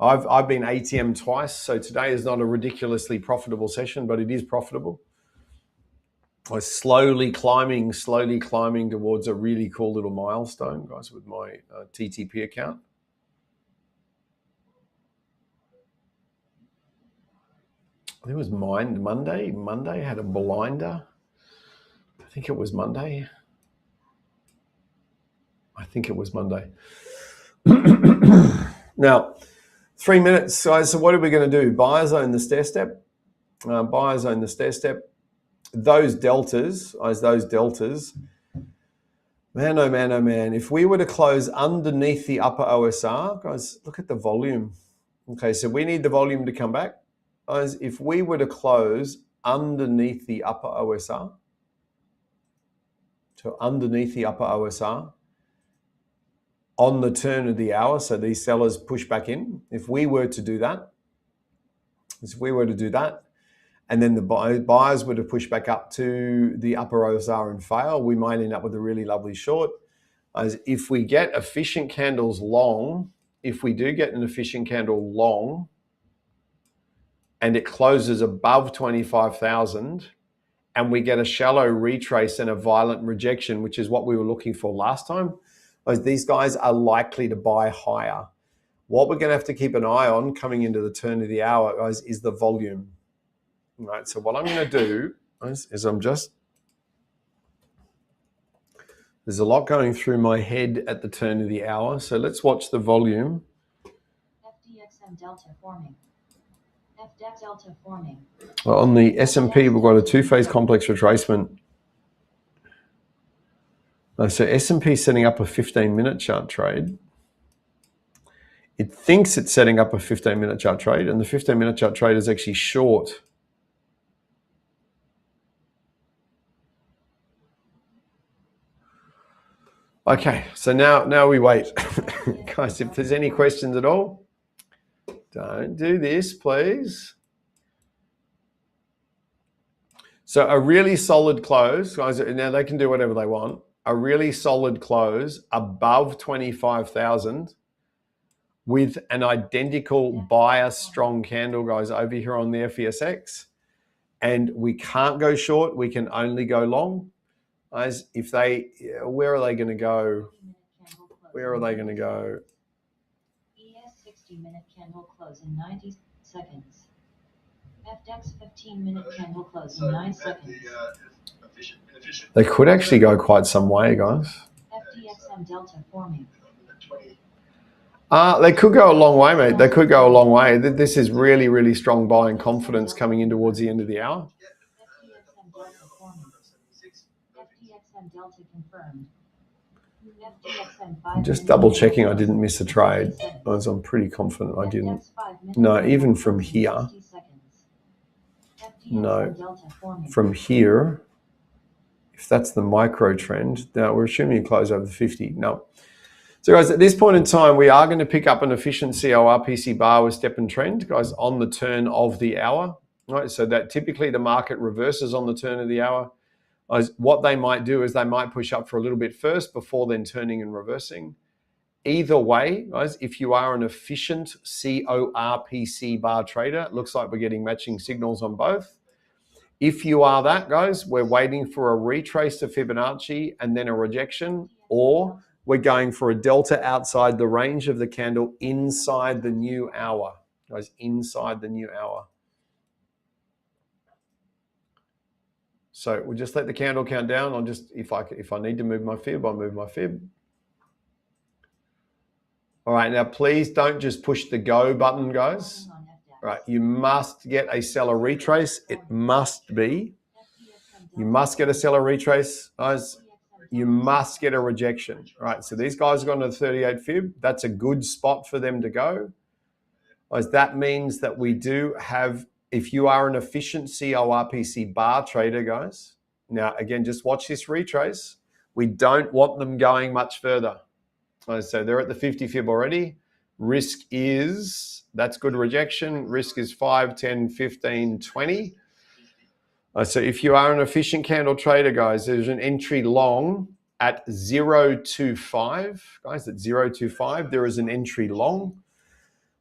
I've been ATM twice, so today is not a ridiculously profitable session, but it is profitable. I'm slowly climbing towards a really cool little milestone, guys, with my TTP account. I think it was Monday. Monday had a blinder. I think it was Monday. Now, 3 minutes, guys. So what are we going to do? Buyers own the stair step. Those deltas, man, oh man, oh man. If we were to close underneath the upper OSR, guys, look at the volume. Okay, so we need the volume to come back. Guys, if we were to close underneath the upper OSR, so underneath the upper OSR, on the turn of the hour, so these sellers push back in. If we were to do that, and then the buyers were to push back up to the upper OSR and fail, we might end up with a really lovely short. As if we get efficient candles long, if we do get an efficient candle long, and it closes above 25,000, and we get a shallow retrace and a violent rejection, which is what we were looking for last time, these guys are likely to buy higher. What we're going to have to keep an eye on coming into the turn of the hour, guys, is the volume. All right, so what I'm going to do is there's a lot going through my head at the turn of the hour, so let's watch the volume. FDXM delta forming. FDAX delta forming. Well, on the S&P, we've got a 2-phase complex retracement. So S&P is setting up a 15-minute chart trade. It thinks it's setting up a 15-minute chart trade, and the 15-minute chart trade is actually short. Okay, so now we wait. Guys, if there's any questions at all, don't do this, please. So a really solid close, guys, now they can do whatever they want. A really solid close above 25,000 with an identical buyer strong candle, guys, over here on the FESX. And we can't go short, we can only go long. Guys, if they, where are they going to go? Where are they going to go? ES 60-minute candle close in 90 seconds. FDAX 15-minute candle close in 9 seconds. They could actually go quite some way, guys. FDXM delta forming. They could go a long way, mate. They could go a long way. This is really, really strong buying confidence coming in towards the end of the hour. FDXM delta forming. FDXM delta confirmed. FDXM 5 Just double checking I didn't miss a trade. I'm pretty confident I didn't. No, even from here. No, from here, if that's the micro trend, now we're assuming you close over the 50. No. So guys, at this point in time, we are going to pick up an efficient COR PC bar with step and trend, guys, on the turn of the hour. Right, so that typically the market reverses on the turn of the hour. What they might do is they might push up for a little bit first before then turning and reversing. Either way, guys, if you are an efficient CORPC bar trader, it looks like we're getting matching signals on both. If you are that, guys, we're waiting for a retrace to Fibonacci and then a rejection, or we're going for a delta outside the range of the candle inside the new hour. Guys, inside the new hour. So we'll just let the candle count down. I'll just, if I need to move my fib, I'll move my fib. All right, now please don't just push the go button, guys. All right, you must get a seller retrace. It must be. You must get a seller retrace, guys. You must get a rejection. All right, so these guys have gone to the 38 fib. That's a good spot for them to go. Guys, that means that we do have, if you are an efficient CORPC bar trader, guys, now again, just watch this retrace. We don't want them going much further. So they're at the 50 fib already. Risk is, that's good rejection. Risk is 5, 10, 15, 20. So if you are an efficient candle trader, guys, there's an entry long at 0.25. Guys, at 0.25, there is an entry long.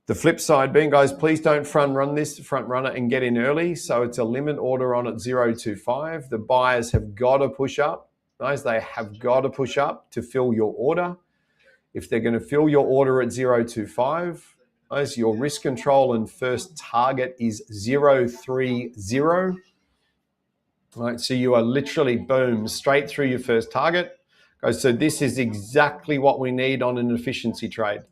The flip side being, guys, please don't front run it and get in early. So it's a limit order on at 0.25. The buyers have got to push up. Guys, they have got to push up to fill your order. If they're going to fill your order at 0.25, guys, your risk control and first target is 0.30. Right, so you are literally, boom, straight through your first target. Guys, so this is exactly what we need on an efficiency trade.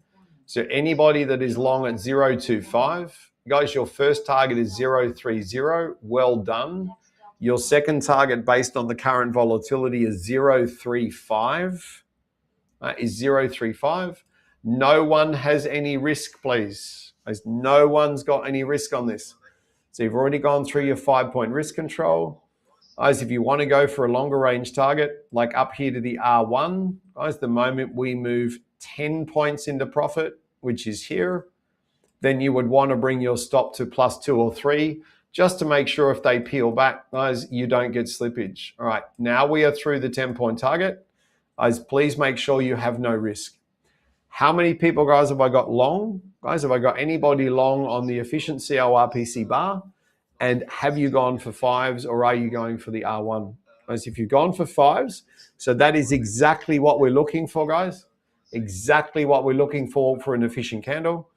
So anybody that is long at 0.25, guys, your first target is 0.30. Well done. Your second target based on the current volatility is 0.35. Is 0.35. No one has any risk, please. No one's got any risk on this. So you've already gone through your 5-point risk control. Guys, if you want to go for a longer range target, like up here to the R1, guys, the moment we move 10 points into profit, which is here, then you would want to bring your stop to +2 or 3, just to make sure if they peel back, guys, you don't get slippage. All right, now we are through the 10-point target. Guys, please make sure you have no risk. How many people, guys, have I got long? Guys, have I got anybody long on the efficient CORPC bar? And have you gone for 5s or are you going for the R1? Guys, if you've gone for 5s, so that is exactly what we're looking for, guys. Exactly what we're looking for an efficient candle.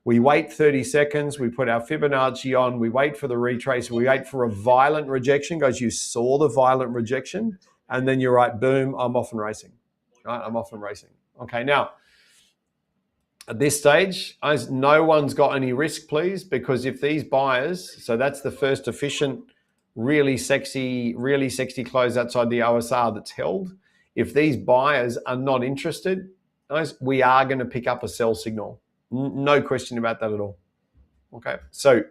We wait 30 seconds, we put our Fibonacci on, we wait for the retrace, we wait for a violent rejection. Guys, you saw the violent rejection. And then you're right, boom, I'm off and racing. Right, I'm off and racing. Okay, now, at this stage, no one's got any risk, please, because if these buyers, so that's the first efficient, really sexy close outside the OSR that's held. If these buyers are not interested, guys, we are going to pick up a sell signal. No question about that at all. Okay, so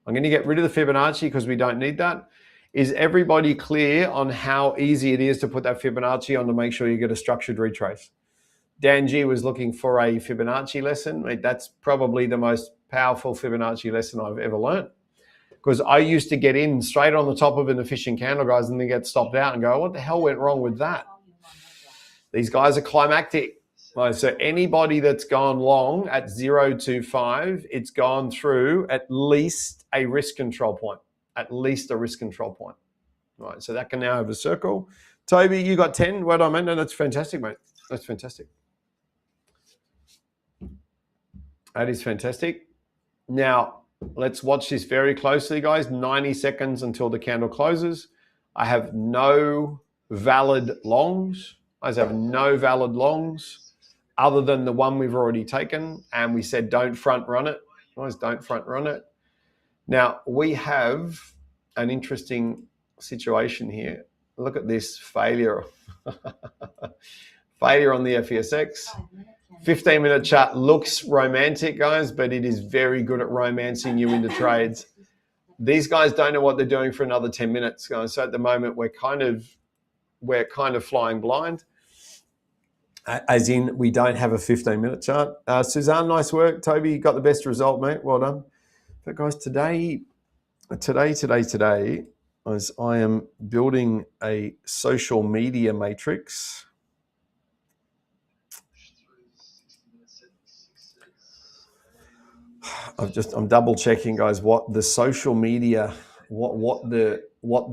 I'm going to get rid of the Fibonacci because we don't need that. Is everybody clear on how easy it is to put that Fibonacci on to make sure you get a structured retrace? Dan G was looking for a Fibonacci lesson. That's probably the most powerful Fibonacci lesson I've ever learned, because I used to get in straight on the top of an efficient candle, guys, and then get stopped out and go, what the hell went wrong with that? These guys are climactic. So anybody that's gone long at 0.25, it's gone through at least a risk control point. At least a risk control point. All right, so that can now have a circle. Toby, you got 10. Well done, man. No, that's fantastic, mate. That's fantastic. That is fantastic. Now, let's watch this very closely, guys. 90 seconds until the candle closes. I have no valid longs. I have no valid longs other than the one we've already taken. And we said don't front run it. Guys, don't front run it. Now, we have an interesting situation here. Look at this failure. Failure on the FESX. 15-minute chart looks romantic, guys, but it is very good at romancing you into trades. These guys don't know what they're doing for another 10 minutes, guys. So at the moment, we're kind of flying blind. As in, we don't have a 15-minute chart. Suzanne, nice work. Toby, you got the best result, mate. Well done. But guys, today today, as I am building a social media matrix. I'm double checking, guys, what the social media, what the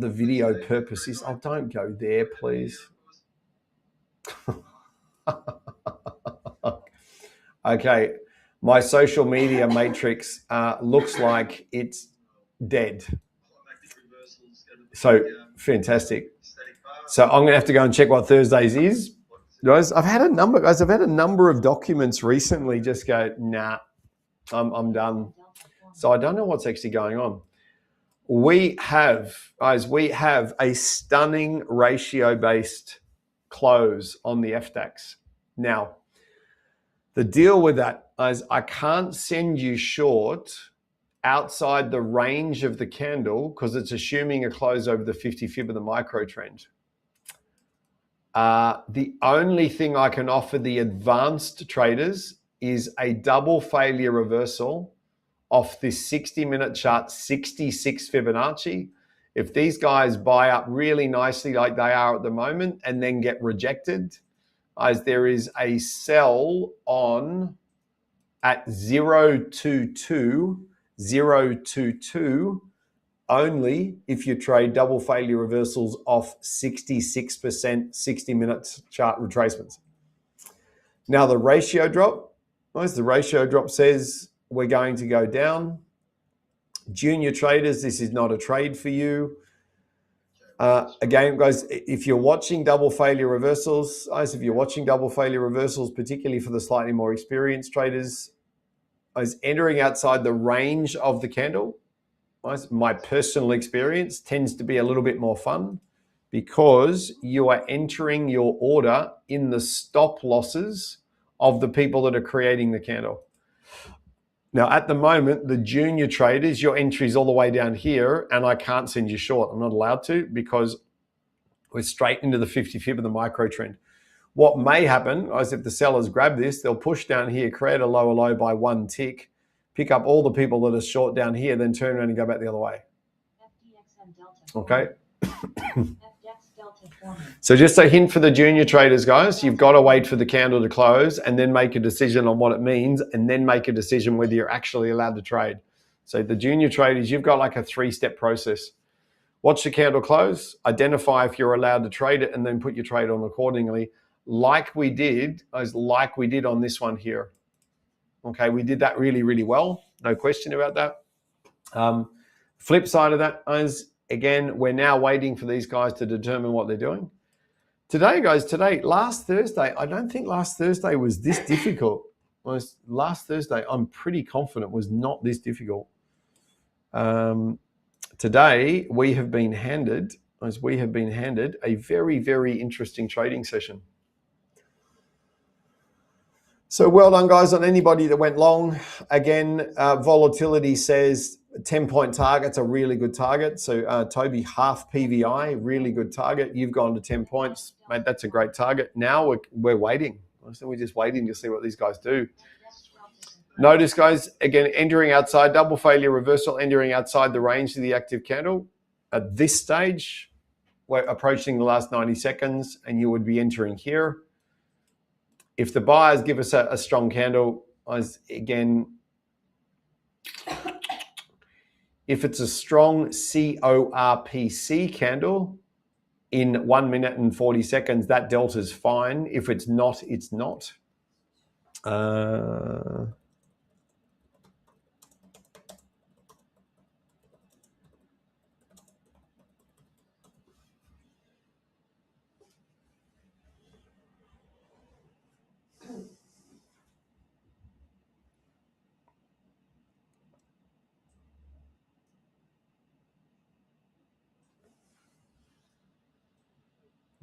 video purpose is. Oh, don't go there, please. Okay, my social media matrix looks like it's dead. So fantastic. So I'm gonna have to go and check what Thursdays is, guys. I've had a number of documents recently just go, nah, I'm done. So I don't know what's actually going on. We have a stunning ratio-based close on the FDAX. Now, the deal with that is I can't send you short outside the range of the candle because it's assuming a close over the 50 fib of the micro trend. The only thing I can offer the advanced traders is a double failure reversal off this 60-minute chart, 66 Fibonacci. If these guys buy up really nicely like they are at the moment and then get rejected, as there is a sell on at 022 only if you trade double failure reversals off 66% 60-minute chart retracements. Now the ratio drop, says we're going to go down. Junior traders, this is not a trade for you. Again, guys, if you're watching double failure reversals, particularly for the slightly more experienced traders, is entering outside the range of the candle. My personal experience tends to be a little bit more fun because you are entering your order in the stop losses of the people that are creating the candle. Now, at the moment, the junior traders, your entry's all the way down here, and I can't send you short. I'm not allowed to because we're straight into the 50 fib of the micro trend. What may happen is if the sellers grab this, they'll push down here, create a lower low by one tick, pick up all the people that are short down here, then turn around and go back the other way. Okay. So just a hint for the junior traders, guys, you've got to wait for the candle to close and then make a decision on what it means and then make a decision whether you're actually allowed to trade. So the junior traders, you've got like a 3-step process. Watch the candle close, identify if you're allowed to trade it, and then put your trade on accordingly, like we did on this one here. Okay, we did that really, really well. No question about that. Flip side of that is, again, we're now waiting for these guys to determine what they're doing. Today, guys, last Thursday, I don't think last Thursday was this difficult. Last Thursday, I'm pretty confident was not this difficult. Today, we have been handed a very, very interesting trading session. So well done, guys, on anybody that went long. Again, volatility says 10-point target's a really good target. So Toby, half PVI, really good target. You've gone to 10 points. Mate, that's a great target. Now we're waiting. So we're just waiting to see what these guys do. Notice, guys, again, entering outside, double failure reversal, entering outside the range of the active candle. At this stage, we're approaching the last 90 seconds and you would be entering here. If the buyers give us a strong candle, again, if it's a strong CORPC candle in 1 minute and 40 seconds, that delta's fine. If it's not, it's not.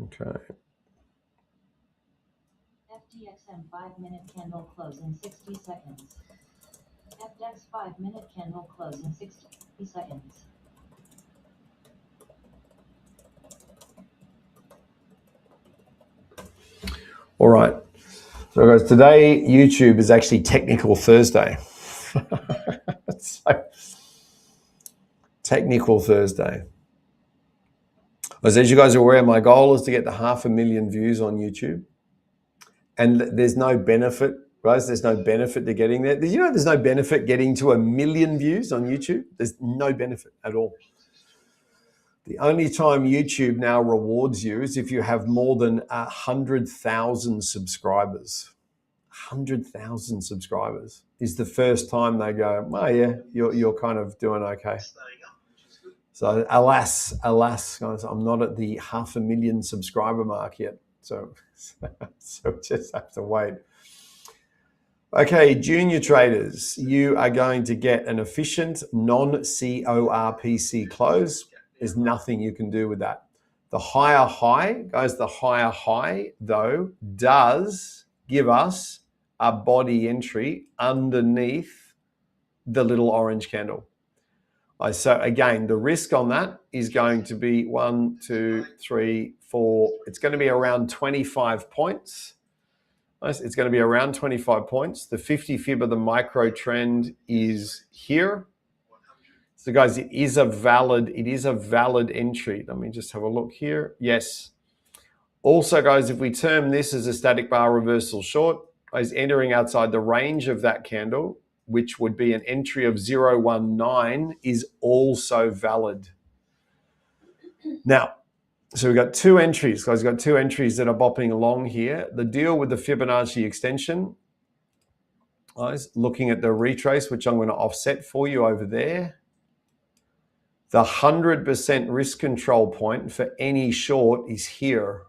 Okay. FDXM 5-minute candle close in 60 seconds. FDX 5-minute candle close in 60 seconds. All right. So guys, today YouTube is actually Technical Thursday. So Technical Thursday. As you guys are aware, my goal is to get to 500,000 views on YouTube. And there's no benefit, guys. There's no benefit to getting there. You know, there's no benefit getting to 1 million views on YouTube. There's no benefit at all. The only time YouTube now rewards you is if you have more than 100,000 subscribers. 100,000 subscribers is the first time they go, oh yeah, you're kind of doing okay. So alas, guys, I'm not at the 500,000 subscriber mark yet. So just have to wait. Okay, junior traders, you are going to get an efficient non-CORPC close. There's nothing you can do with that. The higher high, guys, the higher high, though, does give us a body entry underneath the little orange candle. So again, the risk on that is going to be 1, 2, 3, 4. It's going to be around 25 points. It's going to be around 25 points. The 50 fib of the micro trend is here. So guys, it is a valid entry. Let me just have a look here. Yes. Also, guys, if we term this as a static bar reversal short, is entering outside the range of that candle, which would be an entry of 019, is also valid. Now, so we've got two entries, guys. We've got two entries that are bopping along here. The deal with the Fibonacci extension, guys, looking at the retrace, which I'm going to offset for you over there. The 100% risk control point for any short is here.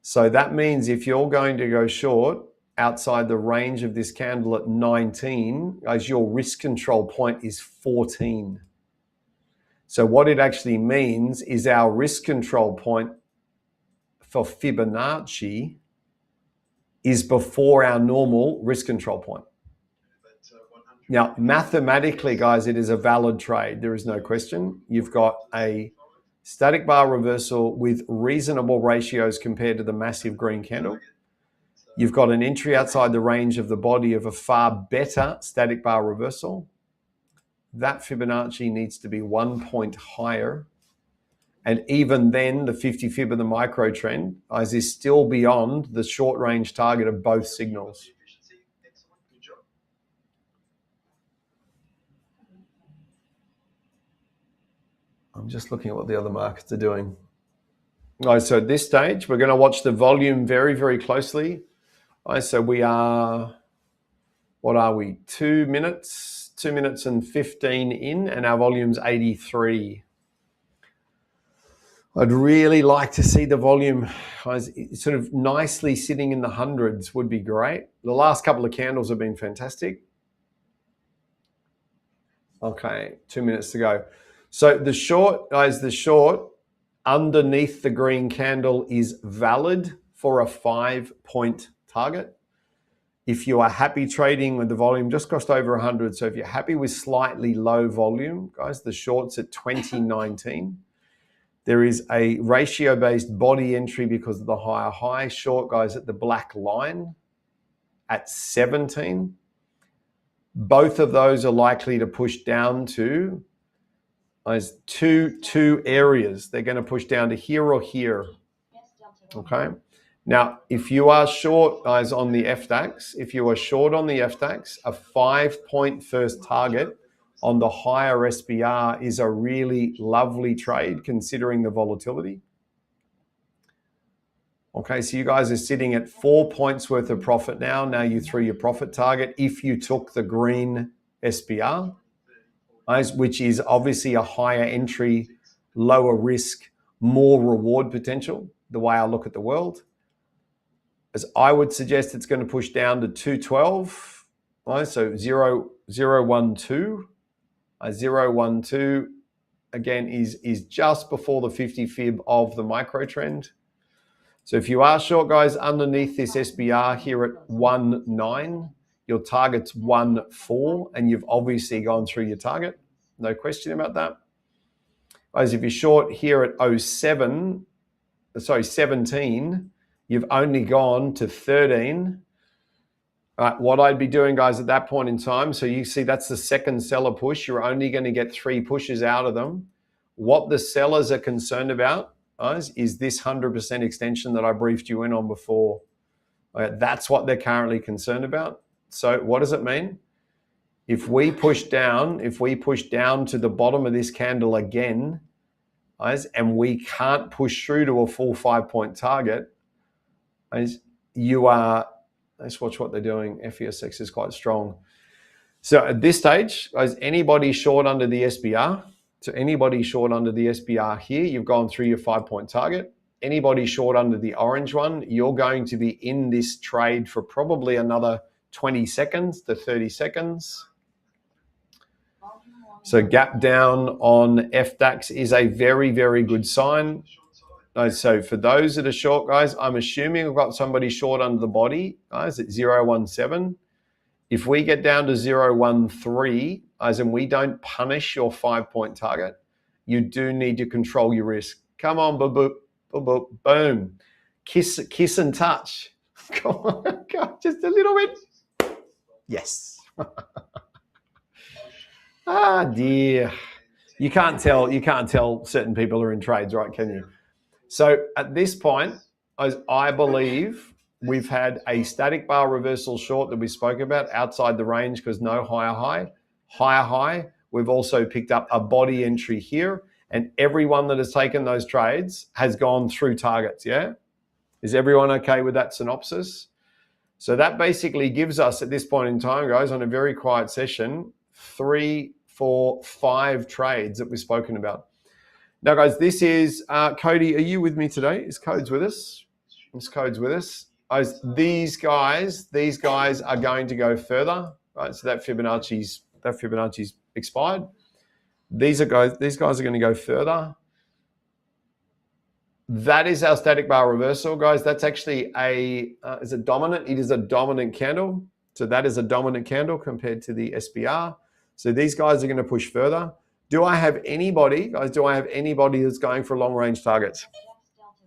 So that means if you're going to go short outside the range of this candle at 19, guys, your risk control point is 14. So what it actually means is our risk control point for Fibonacci is before our normal risk control point. Now, mathematically, guys, it is a valid trade. There is no question. You've got a static bar reversal with reasonable ratios compared to the massive green candle. You've got an entry outside the range of the body of a far better static bar reversal. That Fibonacci needs to be 1 point higher. And even then, the 50 fib of the micro trend is still beyond the short range target of both signals. I'm just looking at what the other markets are doing. All right, so at this stage, we're going to watch the volume very, very closely. All right, so we are, what are we? 2 minutes and 15 in, and our volume's 83. I'd really like to see the volume sort of nicely sitting in the hundreds would be great. The last couple of candles have been fantastic. Okay, 2 minutes to go. So the short, guys, the short underneath the green candle is valid for a 5-point target. If you are happy trading with the volume just crossed over 100, so if you're happy with slightly low volume, guys, the short's at 2019. There is a ratio-based body entry because of the higher high. Short, guys, at the black line at 17. Both of those are likely to push down to two areas. They're going to push down to here or here. Okay. Now, if you are short, guys, on the FDAX, if you are short on the FDAX, a 5-point first target on the higher SBR is a really lovely trade considering the volatility. Okay, so you guys are sitting at 4 points worth of profit now. Now you threw your profit target if you took the green SBR, which is obviously a higher entry, lower risk, more reward potential, the way I look at the world. As I would suggest it's going to push down to 212, so 012. 012 again is just before the 50 fib of the micro trend. So if you are short, guys, underneath this SBR here at 19, your target's 14, and you've obviously gone through your target. No question about that. Guys, if you're short here at 17, you've only gone to 13. All right, what I'd be doing, guys, at that point in time, so you see that's the second seller push. You're only going to get 3 pushes out of them. What the sellers are concerned about, guys, is this 100% extension that I briefed you in on before. Okay, that's what they're currently concerned about. So what does it mean? If we push down to the bottom of this candle again, guys, and we can't push through to a full 5-point target, guys, let's watch what they're doing. FESX is quite strong. So at this stage, guys, anybody short under the SBR, so anybody short under the SBR here, you've gone through your 5-point target. Anybody short under the orange one, you're going to be in this trade for probably another 20 seconds to 30 seconds. So gap down on FDAX is a very, very good sign. So for those that are short, guys, I'm assuming we've got somebody short under the body, guys, at 0.17. If we get down to 0.13, as in we don't punish your 5-point target, you do need to control your risk. Come on, boop, boop, boop, boop, boom. Kiss and touch. Come on, just a little bit. Yes. Ah, dear. You can't tell certain people are in trades, right, can you? So at this point, I believe we've had a static bar reversal short that we spoke about outside the range because no higher high. We've also picked up a body entry here, and everyone that has taken those trades has gone through targets, yeah? Is everyone okay with that synopsis? So that basically gives us at this point in time, guys, on a very quiet session, 3, 4, 5 trades that we've spoken about. Now, guys, this is Cody. Are you with me today? Is Codes with us? Is Codes with us? These guys are going to go further, right? So that Fibonacci's expired. These guys are going to go further. That is our static bar reversal, guys. That's actually is it dominant? It is a dominant candle. So that is a dominant candle compared to the SBR. So these guys are going to push further. Do I have anybody, guys, that's going for long range targets?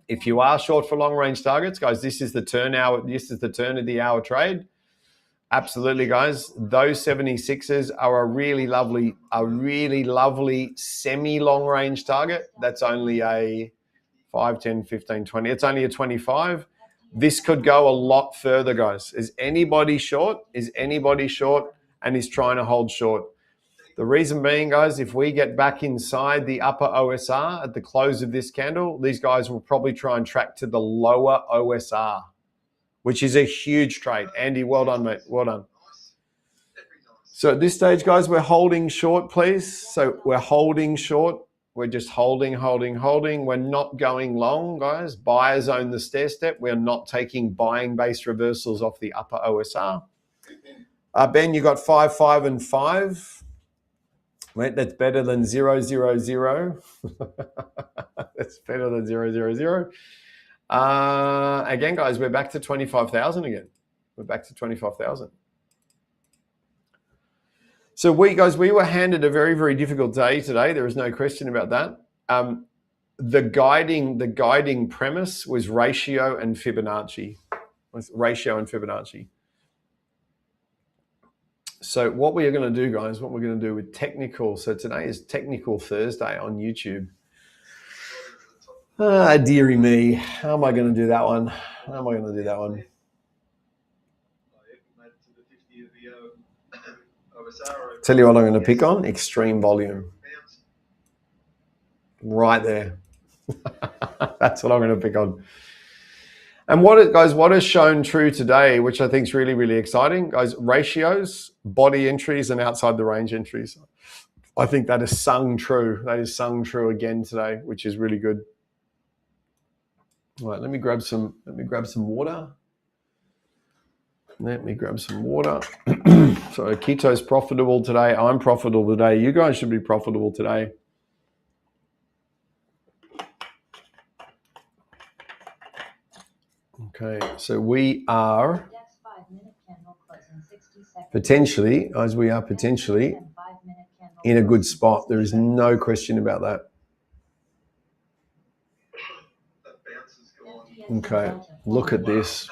If you are short for long range targets, guys, this is the turn of the hour trade. Absolutely, guys. Those 76s are a really lovely semi-long range target. That's only a 5, 10, 15, 20. It's only a 25. This could go a lot further, guys. Is anybody short and is trying to hold short? The reason being, guys, if we get back inside the upper OSR at the close of this candle, these guys will probably try and track to the lower OSR, which is a huge trade. Andy, well done, mate. Well done. So at this stage, guys, we're holding short, please. So we're holding short. We're just holding. We're not going long, guys. Buyers own the stair step. We're not taking buying-based reversals off the upper OSR. Ben, you got 5, 5, and 5. Wait, that's better than 0, 0, 0. That's better than 0, 0, 0. Again, guys, we're back to 25,000 again. We're back to 25,000. So we were handed a very, very difficult day today. There is no question about that. The guiding premise was ratio and Fibonacci. So what we are going to do, guys, what we're going to do with technical. So today is Technical Thursday on YouTube. Ah, dearie me. How am I going to do that one? Tell you what I'm going to pick on. Extreme volume. Right there. That's what I'm going to pick on. And what is shown true today, which I think is really, really exciting, guys, ratios, body entries, and outside the range entries. I think that is sung true. That is sung true again today, which is really good. All right, let me grab some water. So Keto's profitable today. I'm profitable today. You guys should be profitable today. Okay, so we are potentially in a good spot. There is no question about that. Okay, look at this.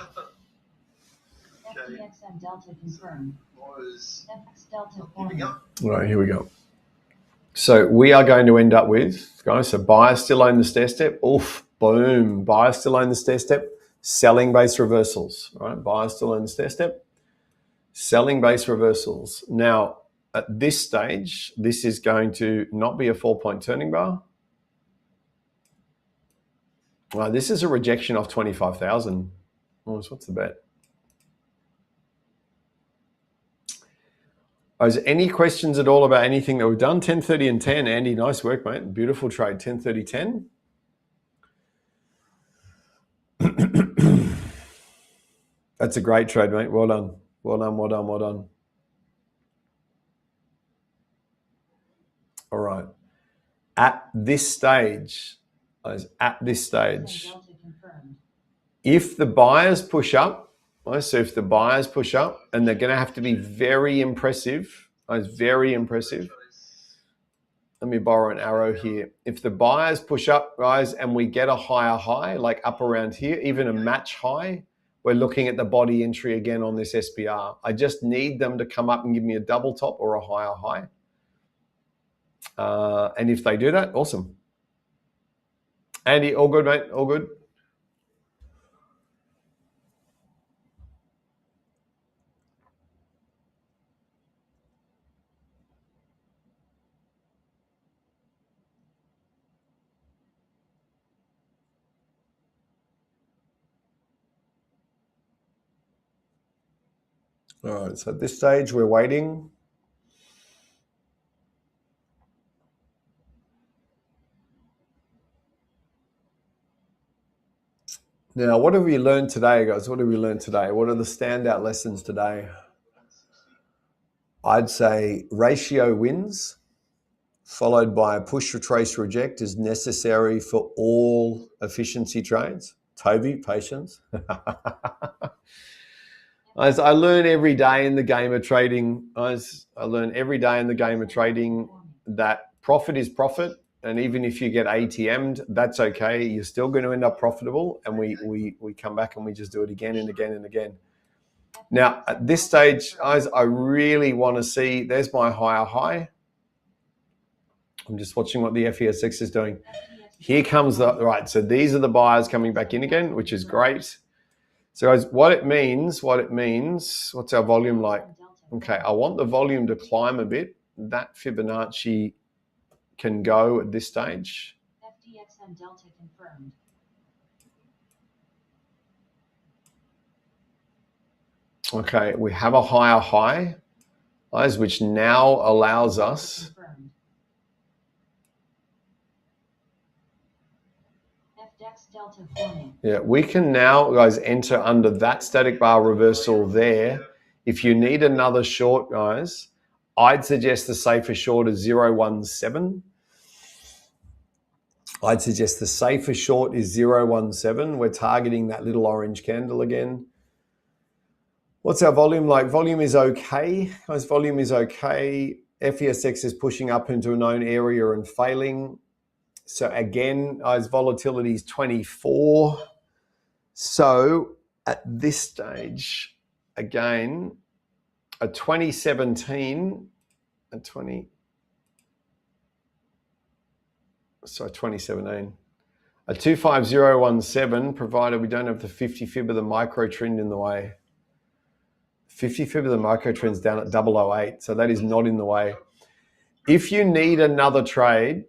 selling FDXM Delta confirmed. was FX Delta not giving forming. up. All right, here we go. So we are going to end up with, guys, so buyers still own the stair step. Oof, boom. Buyers still own the stair step. Selling base reversals. All right, buyers still own the stair step. Selling base reversals. Now, at this stage, this is going to not be a 4-point turning bar. This is a rejection off 25,000. What's the bet? Is there any questions at all about anything that we've done? 10:30 and 10. Andy, nice work, mate. Beautiful trade. 10:30, 10. That's a great trade, mate. Well done. Well done, well done, well done. All right. At this stage, if the buyers push up, so if the buyers push up, and they're going to have to be very impressive, very impressive. Let me borrow an arrow here. If the buyers push up, guys, and we get a higher high, like up around here, even a match high, we're looking at the body entry again on this SPR. I just need them to come up and give me a double top or a higher high. And if they do that, awesome. Andy, all good, mate? All good? All right, so at this stage, we're waiting. Now, what have we learned today, guys? What have we learned today? What are the standout lessons today? I'd say ratio wins, followed by a push, retrace, reject is necessary for all efficiency trades. Toby, patience. As I learn every day in the game of trading, I learn every day in the game of trading that profit is profit. And even if you get ATM'd, that's okay. You're still going to end up profitable. And we come back and we just do it again and again and again. Now, at this stage, guys, I really want to see, there's my higher high. I'm just watching what the FESX is doing. Here comes the, right, so these are the buyers coming back in again, which is great. So guys, what it means, what's our volume like? Okay, I want the volume to climb a bit. That Fibonacci can go at this stage. FDXM Delta confirmed. Okay, we have a higher high, guys, which now allows us. Yeah, we can now, guys, enter under that static bar reversal there. If you need another short, guys, I'd suggest the safer short is 017. I'd suggest the safer short is 017. We're targeting that little orange candle again. What's our volume like? Volume is okay. Guys, volume is okay. FESX is pushing up into a known area and failing. So again, guys, volatility is 24. So at this stage, again, a 2017, a 25017, provided we don't have the 50 fib of the micro trend in the way. 50 fib of the micro trend's down at 008, so that is not in the way. If you need another trade,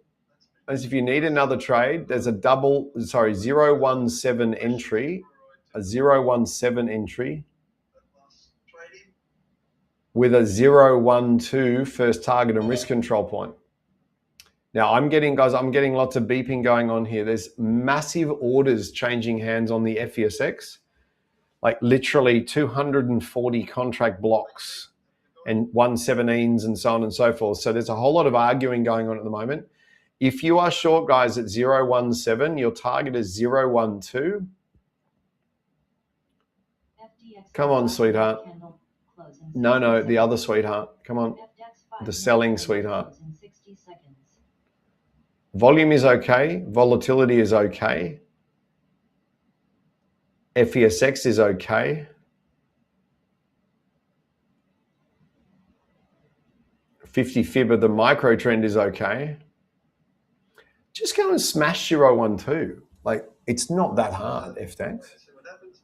there's a 017 entry, a 017 entry with a 012 first target and risk control point. Now I'm getting lots of beeping going on here. There's massive orders changing hands on the FESX, like literally 240 contract blocks and 117s and so on and so forth. So there's a whole lot of arguing going on at the moment. If you are short, guys, at 017, your target is 012. Come on, sweetheart. No, the other sweetheart. Come on. The selling sweetheart. Volume is okay. Volatility is okay. FESX is okay. 50 fib of the micro trend is okay. Just go and smash 012. Like, it's not that hard, F-Tanks. See what happens.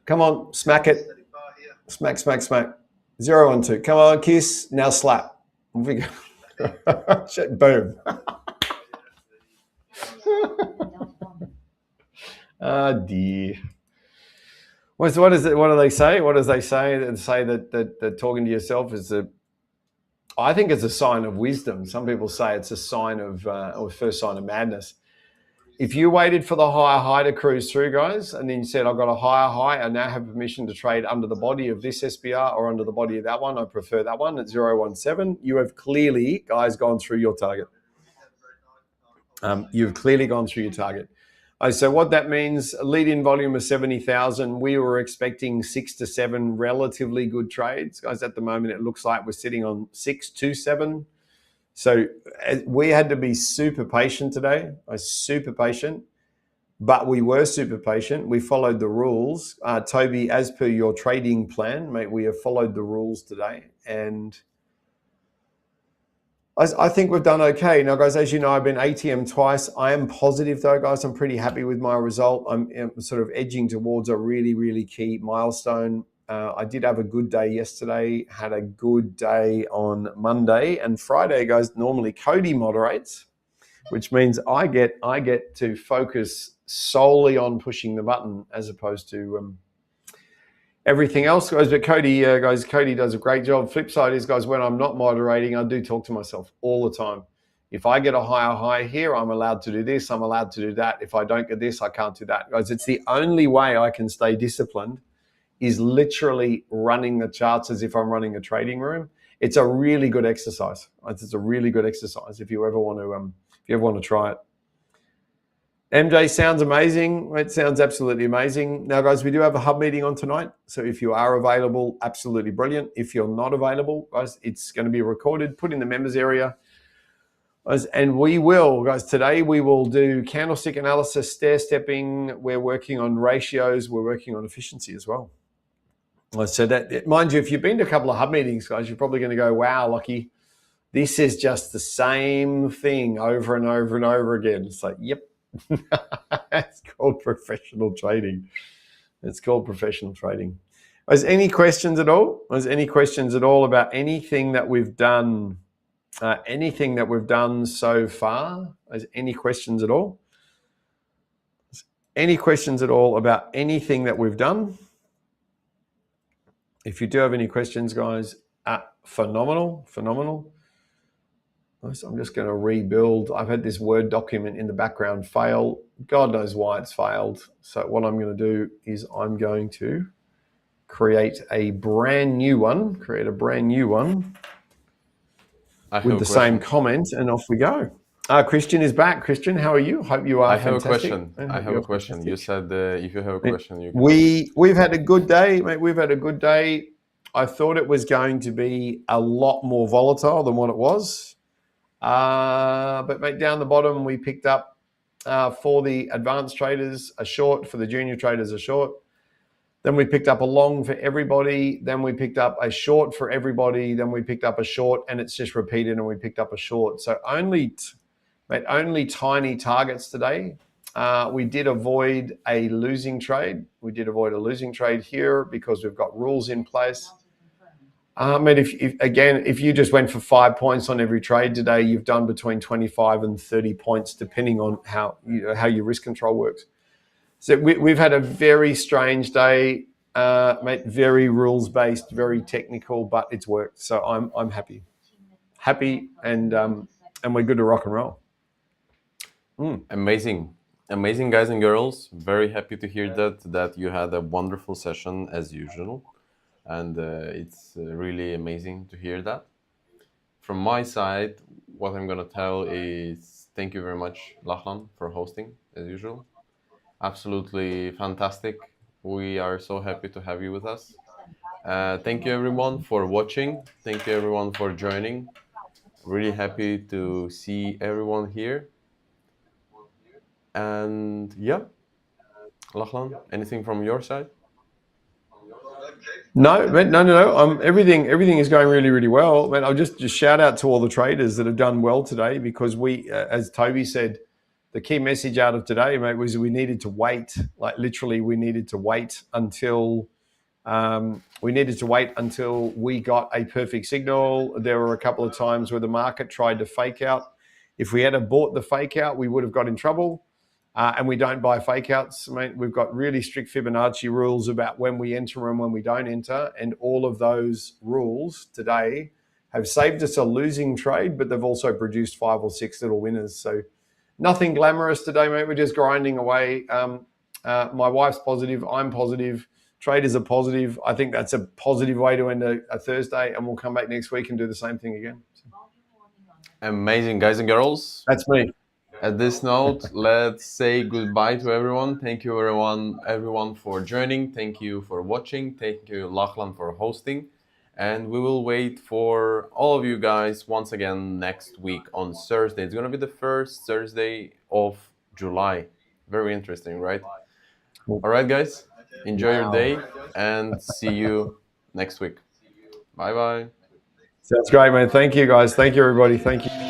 Come on, smack it. Steady bar here. Smack, smack, smack. 012. Come on, kiss. Now slap. Off we go. Shit, boom. Ah, dear. What is it? What do they say? What does they say? They say that talking to yourself is I think it's a sign of wisdom. Some people say it's a sign of, or first sign of madness. If you waited for the higher high to cruise through, guys, and then you said, I've got a higher high, I now have permission to trade under the body of this SBR or under the body of that one. I prefer that one at 017. You have clearly, guys, gone through your target. You've clearly gone through your target. So what that means, lead-in volume of 70,000. We were expecting 6 to 7 relatively good trades. Guys, at the moment, it looks like we're sitting on 6 to 7. So we had to be super patient today. Super patient, but we were super patient. We followed the rules. Toby, as per your trading plan, mate, we have followed the rules today. And I think we've done okay. Now, guys, as you know, I've been ATM twice. I am positive, though, guys. I'm pretty happy with my result. I'm sort of edging towards a really, really key milestone. I did have a good day yesterday, had a good day on Monday. And Friday, guys, normally Cody moderates, which means I get to focus solely on pushing the button as opposed to everything else, guys. But Cody does a great job. Flip side is, guys, when I'm not moderating, I do talk to myself all the time. If I get a higher high here, I'm allowed to do this. I'm allowed to do that. If I don't get this, I can't do that. Guys, it's the only way I can stay disciplined is literally running the charts as if I'm running a trading room. It's a really good exercise. It's a really good exercise if you ever want to try it. MJ sounds amazing. It sounds absolutely amazing. Now, guys, we do have a hub meeting on tonight. So if you are available, absolutely brilliant. If you're not available, guys, it's going to be recorded, put in the members area. And we will, guys, today we will do candlestick analysis, stair stepping. We're working on ratios. We're working on efficiency as well. So that, mind you, if you've been to a couple of hub meetings, guys, you're probably going to go, wow, Lockie, this is just the same thing over and over and over again. It's like, yep. It's called professional trading. It's called professional trading. Is any questions at all? Is any questions at all about anything that we've done? Anything that we've done so far? Is any questions at all? Any questions at all about anything that we've done? If you do have any questions, guys, phenomenal. I'm just going to rebuild. I've had this Word document in the background fail. God knows why it's failed. So what I'm going to do is I'm going to create a brand new one with the same comment, and off we go. Christian is back. Christian, how are you? Hope you are fantastic. I have a question. You said if you have a question, you can. We've had a good day, mate. We've had a good day. I thought it was going to be a lot more volatile than what it was. But mate, down the bottom, we picked up for the advanced traders a short, for the junior traders a short. Then we picked up a long for everybody. Then we picked up a short for everybody. Then we picked up a short, and it's just repeated, and we picked up a short. So only tiny targets today. We did avoid a losing trade. We did avoid a losing trade here because we've got rules in place. If you just went for 5 points on every trade today, you've done between 25 and 30 points, depending on how your risk control works. So we've had a very strange day, mate. Very rules based, very technical, but it's worked. So I'm happy, and we're good to rock and roll. Amazing, guys and girls. Very happy to hear that you had a wonderful session as usual. And it's really amazing to hear that. From my side, what I'm going to tell is thank you very much, Lachlan, for hosting, as usual. Absolutely fantastic. We are so happy to have you with us. Thank you, everyone, for watching. Thank you, everyone, for joining. Really happy to see everyone here. And yeah, Lachlan, anything from your side? No, man, no. Everything is going really, really well. Man, I'll just shout out to all the traders that have done well today, because we, as Toby said, the key message out of today, mate, was we needed to wait. Like literally, we needed to wait until we got a perfect signal. There were a couple of times where the market tried to fake out. If we had bought the fake out, we would have got in trouble. And we don't buy fake outs. I mean, we've got really strict Fibonacci rules about when we enter and when we don't enter. And all of those rules today have saved us a losing trade, but they've also produced 5 or 6 little winners. So nothing glamorous today, mate. We're just grinding away. My wife's positive. I'm positive. Traders are positive. I think that's a positive way to end a Thursday. And we'll come back next week and do the same thing again. Amazing, guys and girls. That's me. At this note, let's say goodbye to everyone. Thank you, everyone for joining. Thank you for watching. Thank you, Lachlan, for hosting. And we will wait for all of you guys once again next week on Thursday. It's going to be the first Thursday of July. Very interesting, right? All right, guys. Enjoy your day and see you next week. Bye-bye. Sounds great, man. Thank you, guys. Thank you, everybody. Thank you.